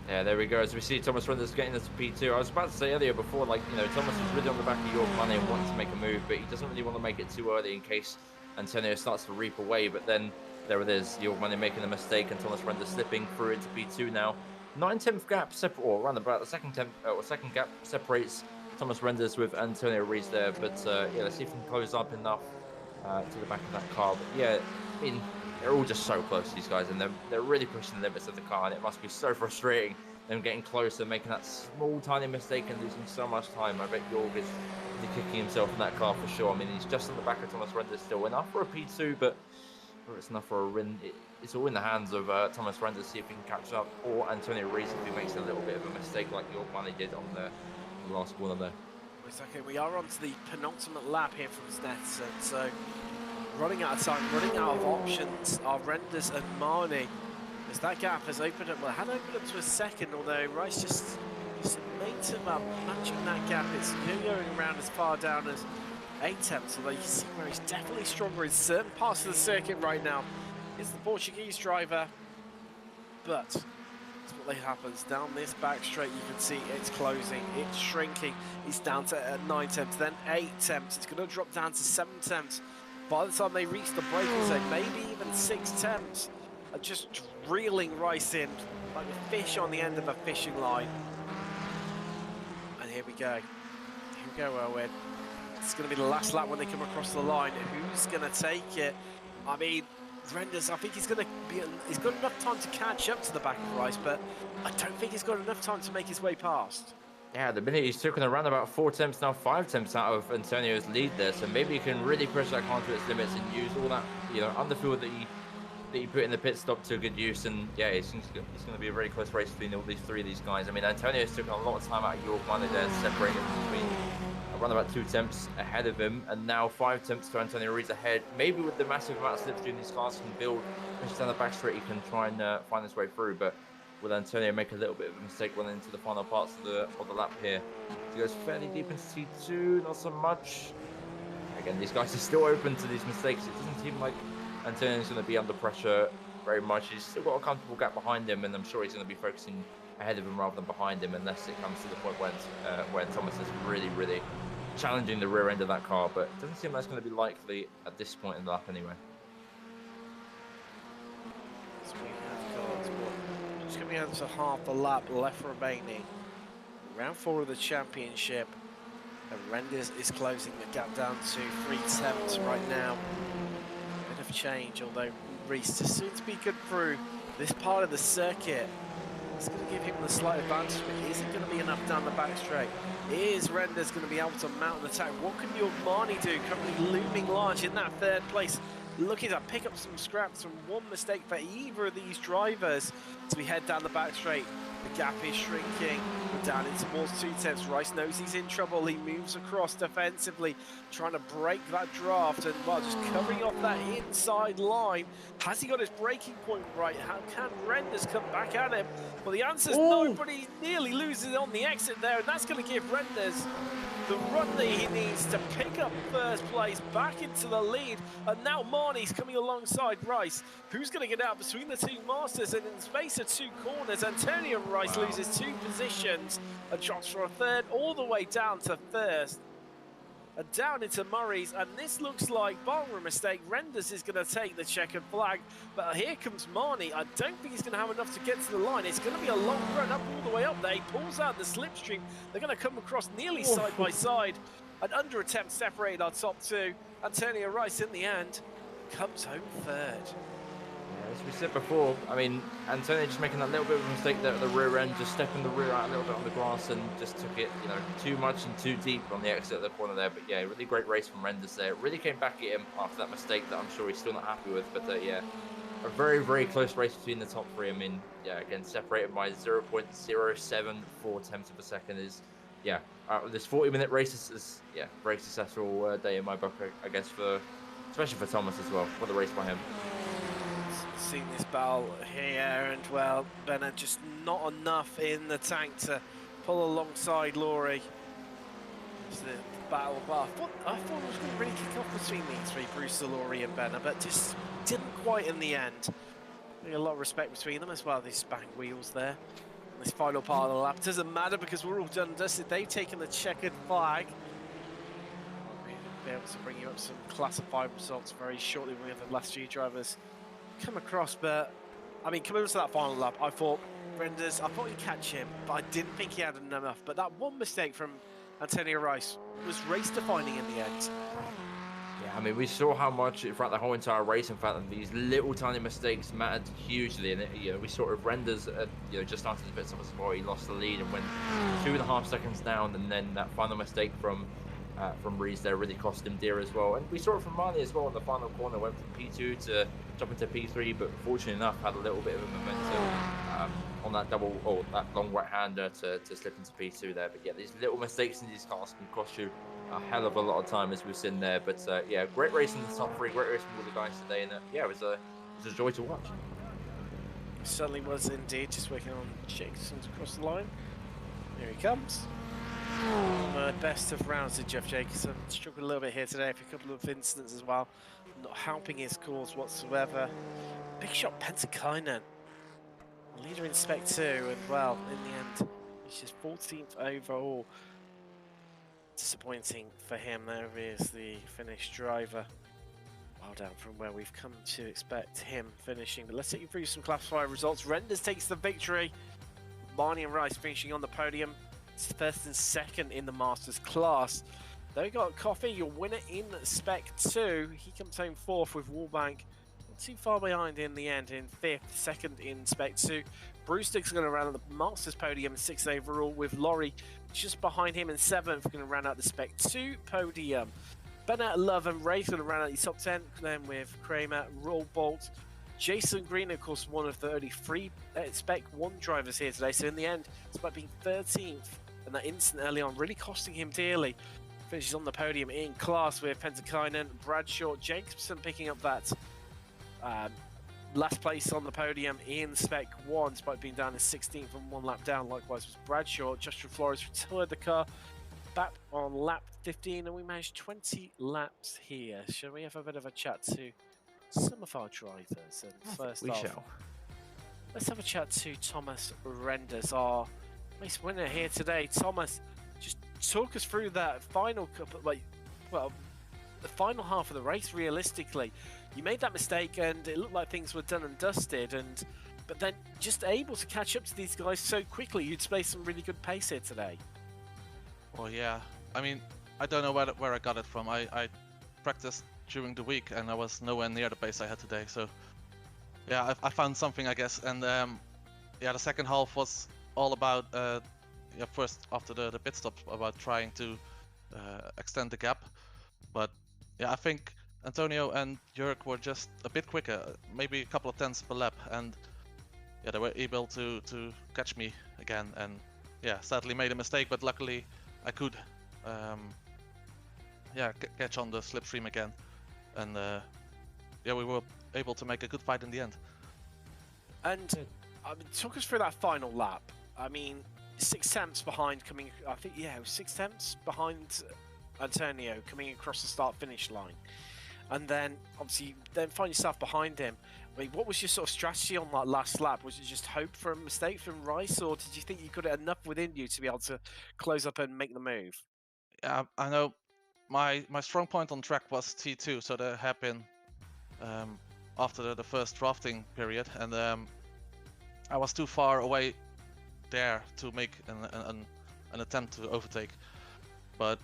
Yeah, there we go. As we see Thomas Renders getting this P2. I was about to say earlier before, like, you know, Thomas was really on the back of York Money and wanting to make a move, but he doesn't really want to make it too early in case Antonio starts to reap away. But then there it is, York Money making a mistake and Thomas Renders slipping through into P2 now. 9-tenth gap, or around about the second gap separates Thomas Renders with Antonio Rees there. But yeah, let's see if we can close up enough to the back of that car. But yeah, I mean, they're all just so close, these guys, and they're really pushing the limits of the car, and it must be so frustrating them getting closer, making that small, tiny mistake and losing so much time. I bet York is really kicking himself in that car for sure. I mean, he's just on the back of Thomas Renders still, enough for a P2, but whether it's enough for a win, it's all in the hands of Thomas Renders, see if he can catch up, or Antonio Rees if he makes a little bit of a mistake like York Money did on the last corner there. Okay, we are on to the penultimate lap here from Snetterton, so running out of time, running out of options are Renders and Marnie, as that gap has opened up, well, it had opened up to a second, although Rice just made him up, matching that gap. It's going around as far down as 8 tenths, although you can see where he's definitely stronger in certain parts of the circuit right now. It's the Portuguese driver, but that's what happens. Down this back straight, you can see it's closing, it's shrinking. He's down to 9 tenths, then 8 tenths. It's going to drop down to 7 tenths. By the time they reach the braking zone, maybe even 6 tenths. Just reeling Rice in like a fish on the end of a fishing line. And here we go. Here we go, Owen. It's going to be the last lap when they come across the line. Who's going to take it? I mean, Renders, I think he's got enough time to catch up to the back of Rice, but I don't think he's got enough time to make his way past. Yeah, the minute he's taken around about 4 tenths, now 5 tenths out of Antonio's lead there, so maybe he can really push that car to its limits and use all that, you know, underfuel that he put in the pit stop to good use. And yeah, it's going to be a very close race between all these 3 of these guys. I mean, Antonio's taken a lot of time out of York Money there, separating between around about 2 tenths ahead of him, and now 5 tenths to Antonio Rees ahead. Maybe with the massive amount of slipstream these cars can build, push down the back straight, he can try and find his way through. But will Antonio make a little bit of a mistake running into the final parts of the lap here? He goes fairly deep into T2, not so much. Again, these guys are still open to these mistakes. It doesn't seem like Antonio's going to be under pressure very much. He's still got a comfortable gap behind him, and I'm sure he's going to be focusing ahead of him rather than behind him, unless it comes to the point when Thomas is really, really challenging the rear end of that car. But it doesn't seem like it's going to be likely at this point in the lap anyway. So we have got just coming out to half the lap left remaining. Round 4 of the championship. And Renders is closing the gap down to 3/10 right now. Bit of change, although Reese just seems to be good through this part of the circuit. It's going to give him the slight advantage, but isn't going to be enough down the back straight. Is Renders going to be able to mount an attack? What can your Marnie do? Currently looming large in that 3rd place, looking to pick up some scraps from one mistake for either of these drivers. As we head down the back straight, the gap is shrinking. We're down into more 2/10. Rice knows he's in trouble. He moves across defensively, trying to break that draft, and well, just covering off that inside line. Has he got his braking point right? How can Renders come back at him? Well, the answer's no, but he nearly loses it on the exit there, and that's going to give Renders the run that he needs to pick up 1st place, back into the lead. And now Marnie's coming alongside Rice. Who's going to get out between the 2 masters? And in the space of 2 corners, Antonio Rice loses 2 positions and drops from 3rd all the way down to 1st. And down into Murray's, and this looks like, barring a mistake, Renders is going to take the checkered flag. But here comes Marnie. I don't think he's going to have enough to get to the line. It's going to be a long run up all the way up there. He pulls out the slipstream. They're going to come across nearly side by side. An under attempt separated our top 2. Antonio Rice, in the end, comes home 3rd. As we said before, I mean, Antonio just making that little bit of a mistake there at the rear end, just stepping the rear out a little bit on the grass and just took it, you know, too much and too deep on the exit of the corner there. But yeah, really great race from Renders there. It really came back at him after that mistake that I'm sure he's still not happy with. But yeah, a very, very close race between the top 3. I mean, yeah, again, separated by 0.074 tenths of a second is, yeah, this 40-minute race is yeah, very successful day in my book, I guess, especially for Thomas as well. What a race by him. Seen this battle here, and well, Bennett just not enough in the tank to pull alongside Laurie. It's the battle, but I thought it was going to really kick off between these 3, Brewster, Laurie and Bennett, but just didn't quite in the end. A lot of respect between them as well. These spank wheels there. And this final part of the lap doesn't matter because we're all done and dusted. They've taken the checkered flag. We'll be able to bring you up some classified results very shortly. We have the last few drivers come across, but I mean, coming into that final lap, I thought Renders, I thought he'd catch him, but I didn't think he had enough. But that one mistake from Antonio Rice was race defining in the end. Yeah, I mean, we saw how much throughout the whole entire race, in fact, these little tiny mistakes mattered hugely. And you know, we sort of Renders, you know, just after the pit stop as well, he lost the lead and went 2.5 seconds down, and then that final mistake from Reese there really cost him dear as well. And we saw it from Marnie as well in the final corner, went from P2 to jump into P3, but fortunately enough had a little bit of a momentum on that that long right-hander to slip into P2 there. But yeah, these little mistakes in these cars can cost you a hell of a lot of time, as we've seen there. But yeah, great race in the top 3, great race from all the guys today, and yeah, it was a joy to watch. Certainly was indeed. Just working on Jacobson's across the line. Here he comes. Best of rounds to Jeff Jacobson. Struggled a little bit here today for a couple of incidents as well. Not helping his cause whatsoever. Big shot Pentakainen. Leader in Spec 2, and well, in the end, he's just 14th overall. Disappointing for him. There is the Finnish driver. Well down from where we've come to expect him finishing. But let's take you through some classified results. Renders takes the victory. Marnie and Rice finishing on the podium. It's 1st and 2nd in the Masters class. They got Coffee, your winner in Spec 2. He comes home 4th with Wallbank. Not too far behind in the end, in 5th, 2nd in Spec 2. Brewster's going to round out the Masters podium in 6th overall, with Laurie just behind him in 7th, going to round out the Spec 2 podium. Bennett, Love and Ray's going to round out the top 10, then with Kramer, Rollbolt, Jason Green, of course, one of the only 3 Spec 1 drivers here today. So in the end, it's about being 13th. And that instant early on really costing him dearly. Finishes on the podium in class with Pentakainen, Bradshaw, Jacobson picking up that Last place on the podium in Spec 1, despite being down in 16th and 1 lap down. Likewise was Bradshaw. Joshua Flores retired the car back on lap 15, and we managed 20 laps here. Shall we have a bit of a chat to some of our drivers? And first we off, shall. let's have a chat to Thomas Renders, our race winner here today. Thomas, just talk us through that final couple, the final half of the race. Realistically, you made that mistake, and it looked like things were done and dusted. But then just able to catch up to these guys so quickly. You displayed some really good pace here today. Well, yeah. I mean, I don't know where I got it from. I practiced during the week, and I was nowhere near the pace I had today. So, yeah, I found something, I guess. And yeah, the second half was all about first after the pit stop, about trying to extend the gap. But yeah, I think Antonio and Jörg were just a bit quicker, maybe a couple of tenths per lap, and yeah, they were able to catch me again. And yeah, sadly made a mistake, but luckily I could catch on the slipstream again, and yeah, we were able to make a good fight in the end. And talk us through that final lap. I mean, 6 tenths behind coming. I think it was 6 tenths behind Antonio coming across the start-finish line, and then obviously then find yourself behind him. I mean, what was your sort of strategy on that last lap? Was it just hope for a mistake from Rice, or did you think you got enough within you to be able to close up and make the move? Yeah, I know my strong point on track was T2, so the hairpin after the first drafting period, and I was too far away there to make an attempt to overtake. But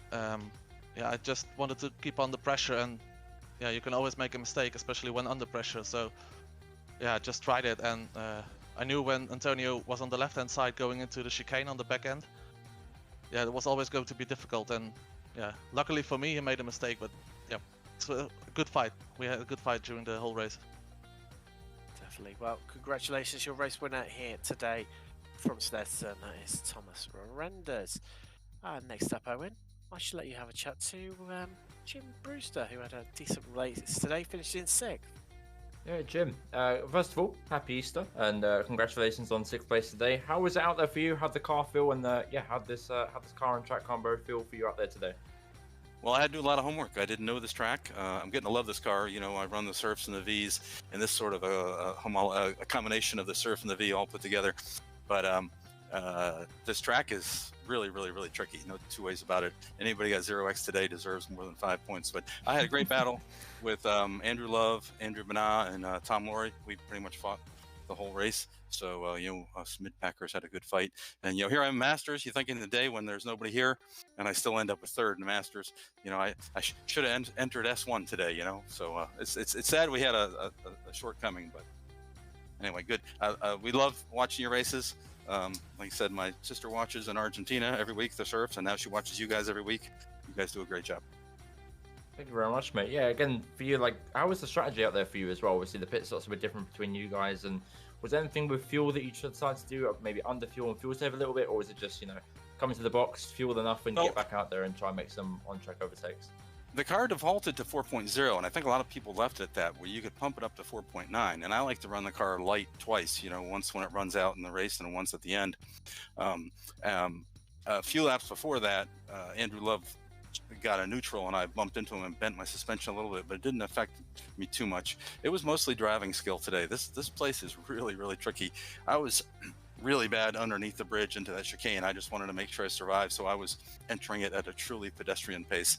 yeah, I just wanted to keep on the pressure, and yeah, you can always make a mistake, especially when under pressure. So yeah, I just tried it, and I knew when Antonio was on the left-hand side going into the chicane on the back end, yeah, it was always going to be difficult. And yeah, luckily for me, he made a mistake, but yeah, it's a good fight. We had a good fight during the whole race. Definitely. Well, congratulations, your race winner here today from Snetterton. That is Thomas Renders. Next up, Owen, I should let you have a chat to Jim Brewster, who had a decent race today, finished in 6th. Yeah, Jim. First of all, happy Easter, and congratulations on 6th place today. How was it out there for you? How'd the car feel, and how'd this car and track combo feel for you out there today? Well, I had to do a lot of homework. I didn't know this track. I'm getting to love this car. You know, I run the Surfs and the Vs, and this sort of a combination of the Surf and the V all put together. But this track is really, really, really tricky. No two ways about it. Anybody got 0x today deserves more than 5 points. But I had a great battle with Andrew Love, Andrew Benah, and Tom Laurie. We pretty much fought the whole race. So, us mid-packers had a good fight. And, here I'm Masters. You think in the day when there's nobody here, and I still end up with 3rd in the Masters. I should have entered S1 today, So it's sad we had a shortcoming, but anyway, good. We love watching your races. Like I said, my sister watches in Argentina every week, the Surfs, and now she watches you guys every week. You guys do a great job. Thank you very much, mate. Yeah, again, for you, how was the strategy out there for you as well? Obviously, the pit stops were different between you guys, and was there anything with fuel that you decided to do, maybe under fuel and fuel save a little bit, or was it just, come into the box, fuel enough, and get back out there and try and make some on-track overtakes? The car defaulted to 4.0, and I think a lot of people left it at that, where you could pump it up to 4.9. And I like to run the car light twice, once when it runs out in the race and once at the end. A few laps before that, Andrew Love got a neutral, and I bumped into him and bent my suspension a little bit, but it didn't affect me too much. It was mostly driving skill today. This place is really, really tricky. I was really bad underneath the bridge into that chicane. I just wanted to make sure I survived, so I was entering it at a truly pedestrian pace.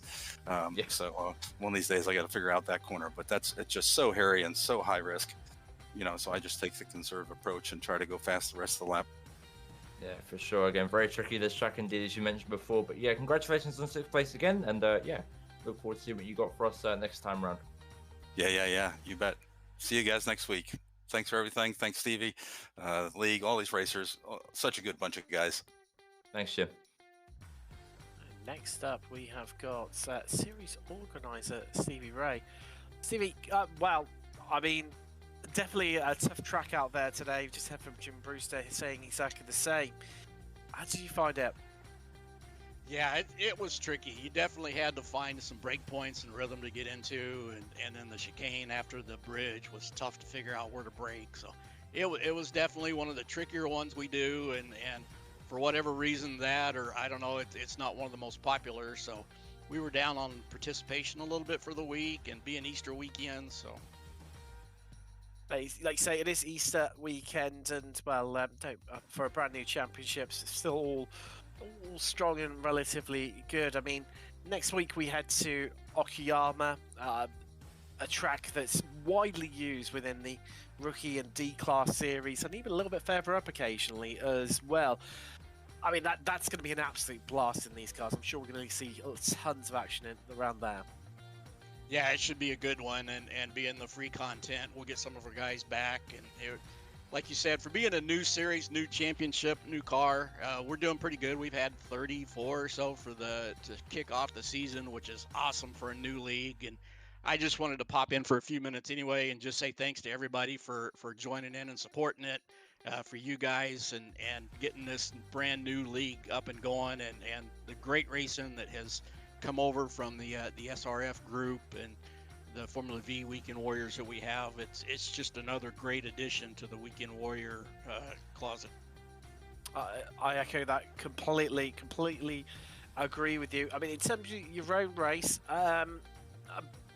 So one of these days I got to figure out that corner, but it's just so hairy and so high risk, so I just take the conservative approach and try to go fast the rest of the lap. Yeah, for sure. Again, very tricky this track indeed, as you mentioned before. But yeah, congratulations on 6th place again, and look forward to seeing what you got for us next time around. Yeah, you bet. See you guys next week. Thanks for everything. Thanks, Stevie, League, all these racers. Such a good bunch of guys. Thanks, Jim. Next up, we have got series organizer Stevie Ray. Stevie, definitely a tough track out there today. Just heard from Jim Brewster saying exactly the same. How did you find it? Yeah, it was tricky. You definitely had to find some break points and rhythm to get into, and then the chicane after the bridge was tough to figure out where to brake. So it was definitely one of the trickier ones we do, and for whatever reason that, or I don't know, it's not one of the most popular. So we were down on participation a little bit for the week, and being Easter weekend, so. Like you say, it is Easter weekend, and well, for a brand new championships, it's still all strong and relatively good. I mean, next week we head to Okayama, a track that's widely used within the rookie and D-class series, and even a little bit further up occasionally as well. I mean, that's going to be an absolute blast in these cars. I'm sure we're going to see tons of action around there. Yeah, it should be a good one, and being the free content, we'll get some of our guys back. And like you said, for being a new series, new championship, new car, we're doing pretty good. We've had 34 or so to kick off the season, which is awesome for a new league. And I just wanted to pop in for a few minutes anyway and just say thanks to everybody for joining in and supporting it, for you guys and getting this brand new league up and going, and the great racing that has come over from the SRF group and the Formula V Weekend Warriors that we have. It's just another great addition to the Weekend Warrior closet. I echo that completely agree with you. I mean, in terms of your own race, I'm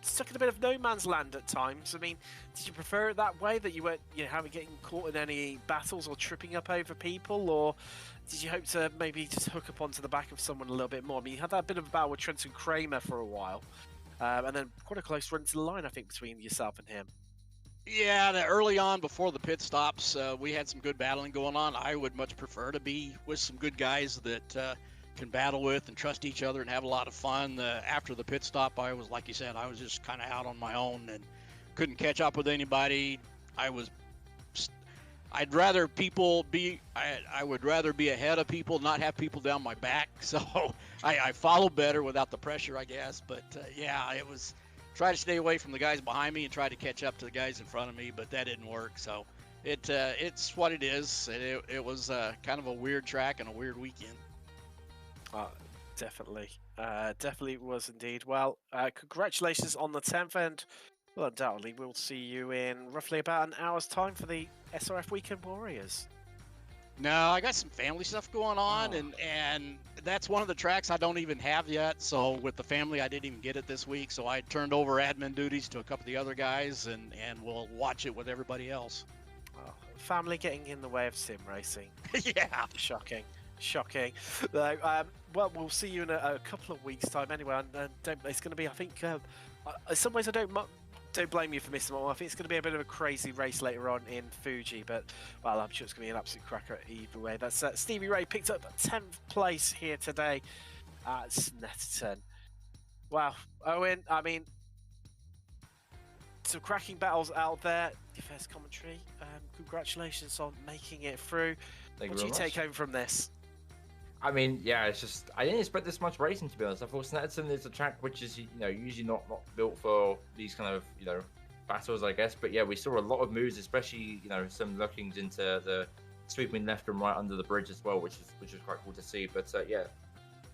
stuck in a bit of no man's land at times. I mean, did you prefer it that way, that you weren't getting caught in any battles or tripping up over people, or did you hope to maybe just hook up onto the back of someone a little bit more? I mean, you had that bit of a battle with Trenton Kramer for a while, and then quite a close run to the line, I think, between yourself and him. Yeah, early on before the pit stops, we had some good battling going on. I would much prefer to be with some good guys that can battle with and trust each other and have a lot of fun. After the pit stop, I was, like you said, I was just kind of out on my own and couldn't catch up with anybody. I'd rather I would rather be ahead of people, not have people down my back. So I follow better without the pressure, I guess. But yeah, it was try to stay away from the guys behind me and try to catch up to the guys in front of me, but that didn't work. So it's what it is. It was kind of a weird track and a weird weekend. Definitely was indeed. Well, congratulations on the 10th, and well, undoubtedly we'll see you in roughly about an hour's time for the SRF Weekend Warriors. No, I got some family stuff going on, and that's one of the tracks I don't even have yet. So with the family, I didn't even get it this week. So I turned over admin duties to a couple of the other guys, and we'll watch it with everybody else. Family getting in the way of sim racing. Yeah. Shocking. Well, we'll see you in a couple of weeks' time anyway. And it's going to be, I think, in some ways I don't blame you for missing one. I think it's going to be a bit of a crazy race later on in Fuji, but well, I'm sure it's going to be an absolute cracker either way. That's Stevie Ray picked up 10th place here today at Snetterton. Wow, Owen, I mean, some cracking battles out there. Defense commentary, congratulations on making it through. What do you take home from this? I mean, yeah, it's just I didn't expect this much racing, to be honest. I thought Snetterton is a track which is usually not built for these kind of battles, I guess. But yeah, we saw a lot of moves, especially some lookings into the sweeping left and right under the bridge as well, which was quite cool to see. But yeah,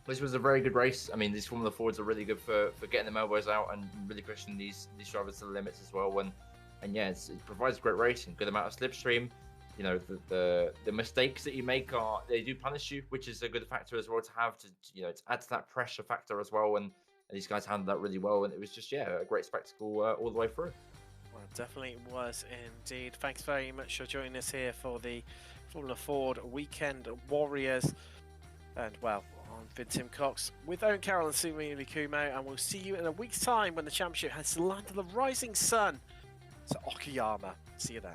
this was a very good race. I mean, these Formula Fords are really good for getting the elbows out and really pushing these drivers to the limits as well. And yeah, it provides great racing, good amount of slipstream. The mistakes that you make they do punish you, which is a good factor as well to have to add to that pressure factor as well. And these guys handled that really well, and it was just a great spectacle all the way through. Well, definitely was indeed. Thanks very much for joining us here for the Formula Ford Weekend Warriors. And well, I've been Tim Cox with Owen Carroll and Sumi Likumo, and we'll see you in a week's time when the championship has landed the rising sun to Okayama. See you then.